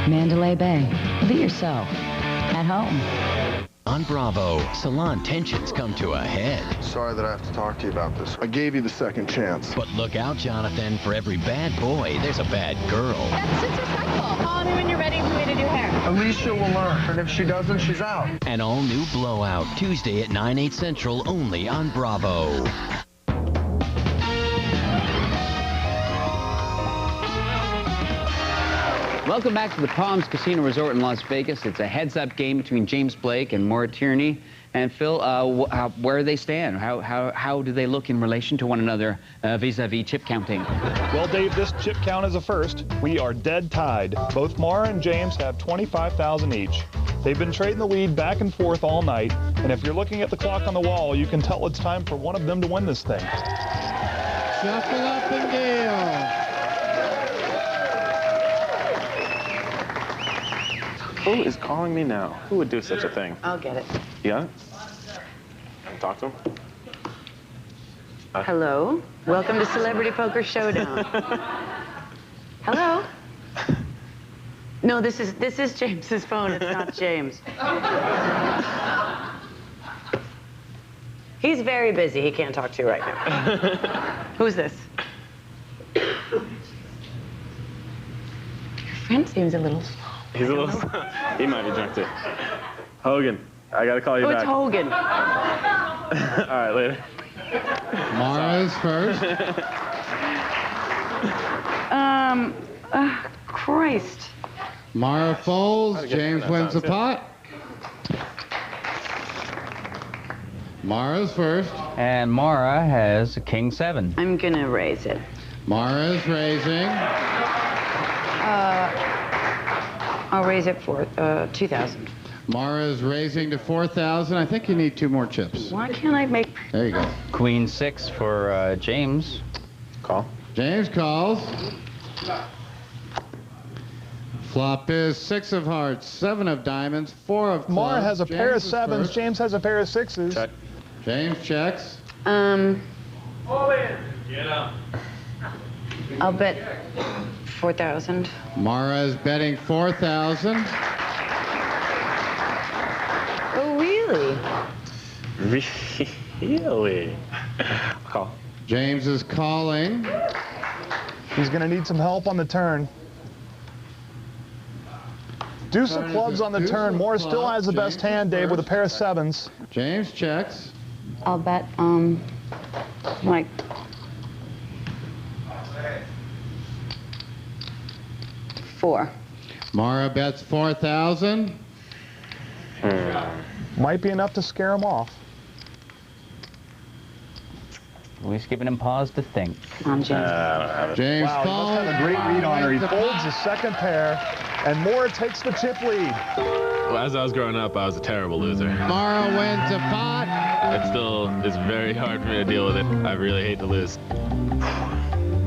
Mandalay Bay. Be yourself. At home. On Bravo, salon tensions come to a head. Sorry that I have to talk to you about this. I gave you the second chance. But look out, Jonathan. For every bad boy, there's a bad girl. That's just a cycle. Call me when you're ready for me to do hair. Alicia will learn, and if she doesn't, she's out. An all-new Blowout, Tuesday at 9/8 Central, only on Bravo. Welcome back to the Palms Casino Resort in Las Vegas. It's a heads-up game between James Blake and Maura Tierney. And Phil, where do they stand? How do they look in relation to one another vis-a-vis chip counting? Well, Dave, this chip count is a first. We are dead tied. Both Maura and James have 25,000 each. They've been trading the lead back and forth all night. And if you're looking at the clock on the wall, you can tell it's time for one of them to win this thing. Shuffle up and deal. Who is calling me now? Who would do such a thing? I'll get it. Yeah? Talk to him? Hello. Welcome to Celebrity Poker Showdown. Hello. No, this is James's phone. It's not James. He's very busy. He can't talk to you right now. Who's this? Your friend seems a little slow. He's a little... He might be drunk too. Hogan, I gotta call you back. It's Hogan. All right, later. Mara's first. Christ. Mara folds. James wins the pot. Mara's first. And Maura has a king 7. I'm gonna raise it. Mara's raising. I'll raise it for 2,000. Mara's raising to 4,000. I think you need 2 more chips. Why can't I make... There you go. Queen 6 for James. Call. James calls. Flop is 6 of hearts, 7 of diamonds, 4 of clubs. Mara has a pair of James is 7s. first. James has a pair of 6s. Check. James checks. All in. Get up. I'll bet 4,000. Mara is betting 4,000. Oh, really? Really? Call. James is calling. He's going to need some help on the turn. Deuce of clubs on the turn. Moore still has the best hand, Dave, with a pair of sevens. James checks. I'll bet, like 4. Mara bets 4,000. Might be enough to scare him off. At least giving him pause to think. Come on, James. I don't have it. James Wow, he must have a great read on her. He folds his second pair, and Moore takes the chip lead. Well, as I was growing up, I was a terrible loser. Mara wins a pot. It still is very hard for me to deal with it. I really hate to lose.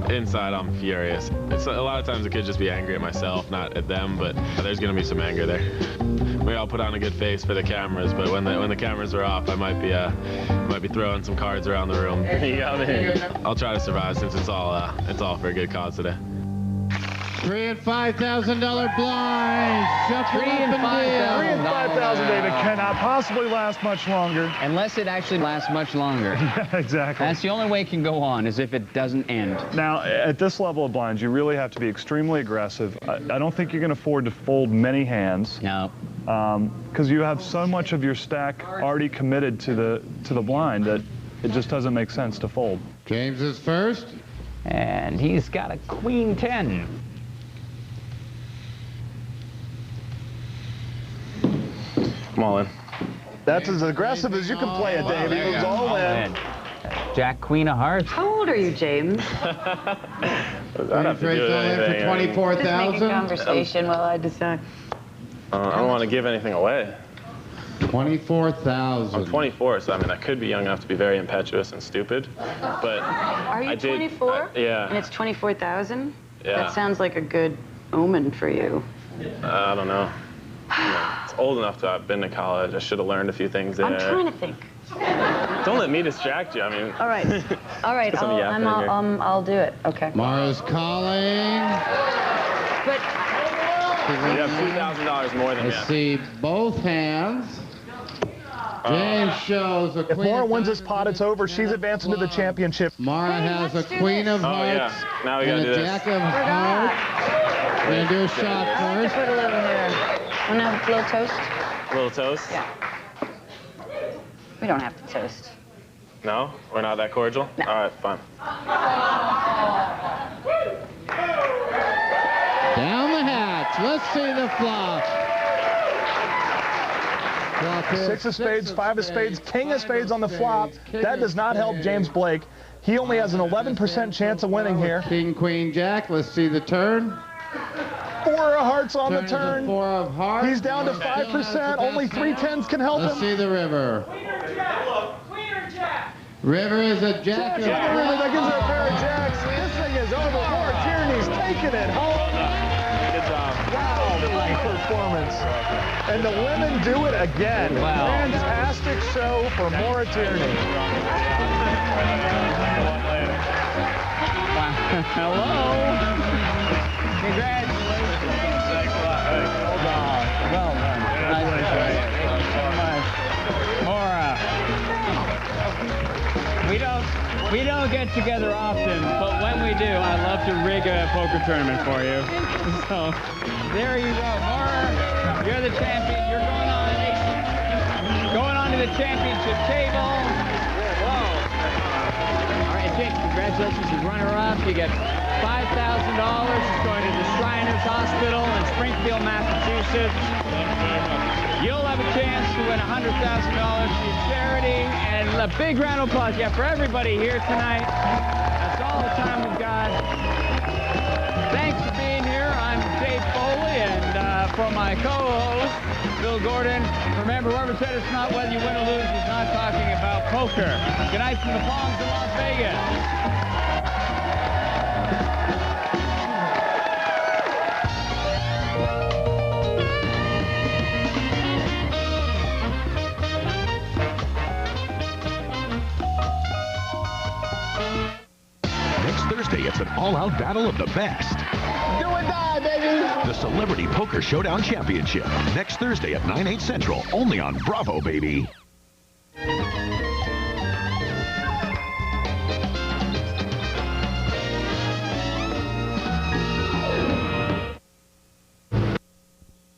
Inside, I'm furious. It's a lot of times it could just be angry at myself, not at them, but there's gonna be some anger there. Maybe I'll put on a good face for the cameras, but when the cameras are off, I might be throwing some cards around the room. I'll try to survive since it's all for a good cause today. $3,000 and $5,000 blinds. Shuffle up and deal. $3,000 and $5,000, David, cannot possibly last much longer. Unless it actually lasts much longer. Yeah, exactly. That's the only way it can go on, is if it doesn't end. Now, at this level of blinds, you really have to be extremely aggressive. I don't think you can afford to fold many hands. No. Because you have so much of your stack already committed to the blind that it just doesn't make sense to fold. James is first. And he's got a queen 10. I'm all in. That's as aggressive as you can play it, Dave. He moves all in. Jack, queen of hearts. How old are you, James? I don't have to do anything. For 24,000. Just make a conversation while I decide. I don't want to give anything away. 24,000. I'm 24, so I mean I could be young enough to be very impetuous and stupid, but Are you 24? Yeah. And it's 24,000? Yeah. That sounds like a good omen for you. I don't know. It's old enough to have been to college. I should have learned a few things there. I'm trying to think. Don't let me distract you. I mean. All right. All right. Just some yapping here. I'll do it. Okay. Mara's calling. But You have $2,000 more than me. Let's see both hands. James shows a queen. If Mara wins this pot, it's over. She's advancing to the championship. Mara has a queen of hearts Now we and gotta do a this. jack of hearts. We're gonna do a shot first. put a little here. Want to have a little toast? A little toast? Yeah. We don't have to toast. No? We're not that cordial? No. All right, fine. Down the hatch. Let's see the flop. Flop is 6 of spades, 5 of spades, king of spades on the flop. That does not help James Blake. He only has an 11% chance of winning here. King, queen, jack. Let's see the turn. 4 of hearts on the turn. 4 of hearts. He's down to 5%. Only 3 10s can help Let's him. see the river. River is a jack of Jack, river, that gives her a pair of jacks. This thing is over. More Tierney's taking it home. Good job. Wow, great performance. And the women do it again. Wow. Fantastic show for Maura Tierney. Hello. Congratulations. Thanks a lot. Well done. Maura. We don't get together often, but when we do, I love to rig a poker tournament for you. So there you go, Maura. You're the champion. You're going on to the championship table. Whoa. All right, Jake, congratulations. You runner-up. You get $5,000. It's going to the Shriners Hospital in Springfield, Massachusetts. You'll have a chance to win $100,000 for your charity. And a big round of applause, for everybody here tonight. That's all the time we've got. Thanks for being here. I'm Dave Foley, and for my co-host, Bill Gordon. Remember, whoever said it's not whether you win or lose is not talking about poker. Good night from the Palms in Las Vegas. Next Thursday, it's an all-out battle of the best. Do or die, baby! The Celebrity Poker Showdown Championship. Next Thursday at 9/8 Central, only on Bravo, baby.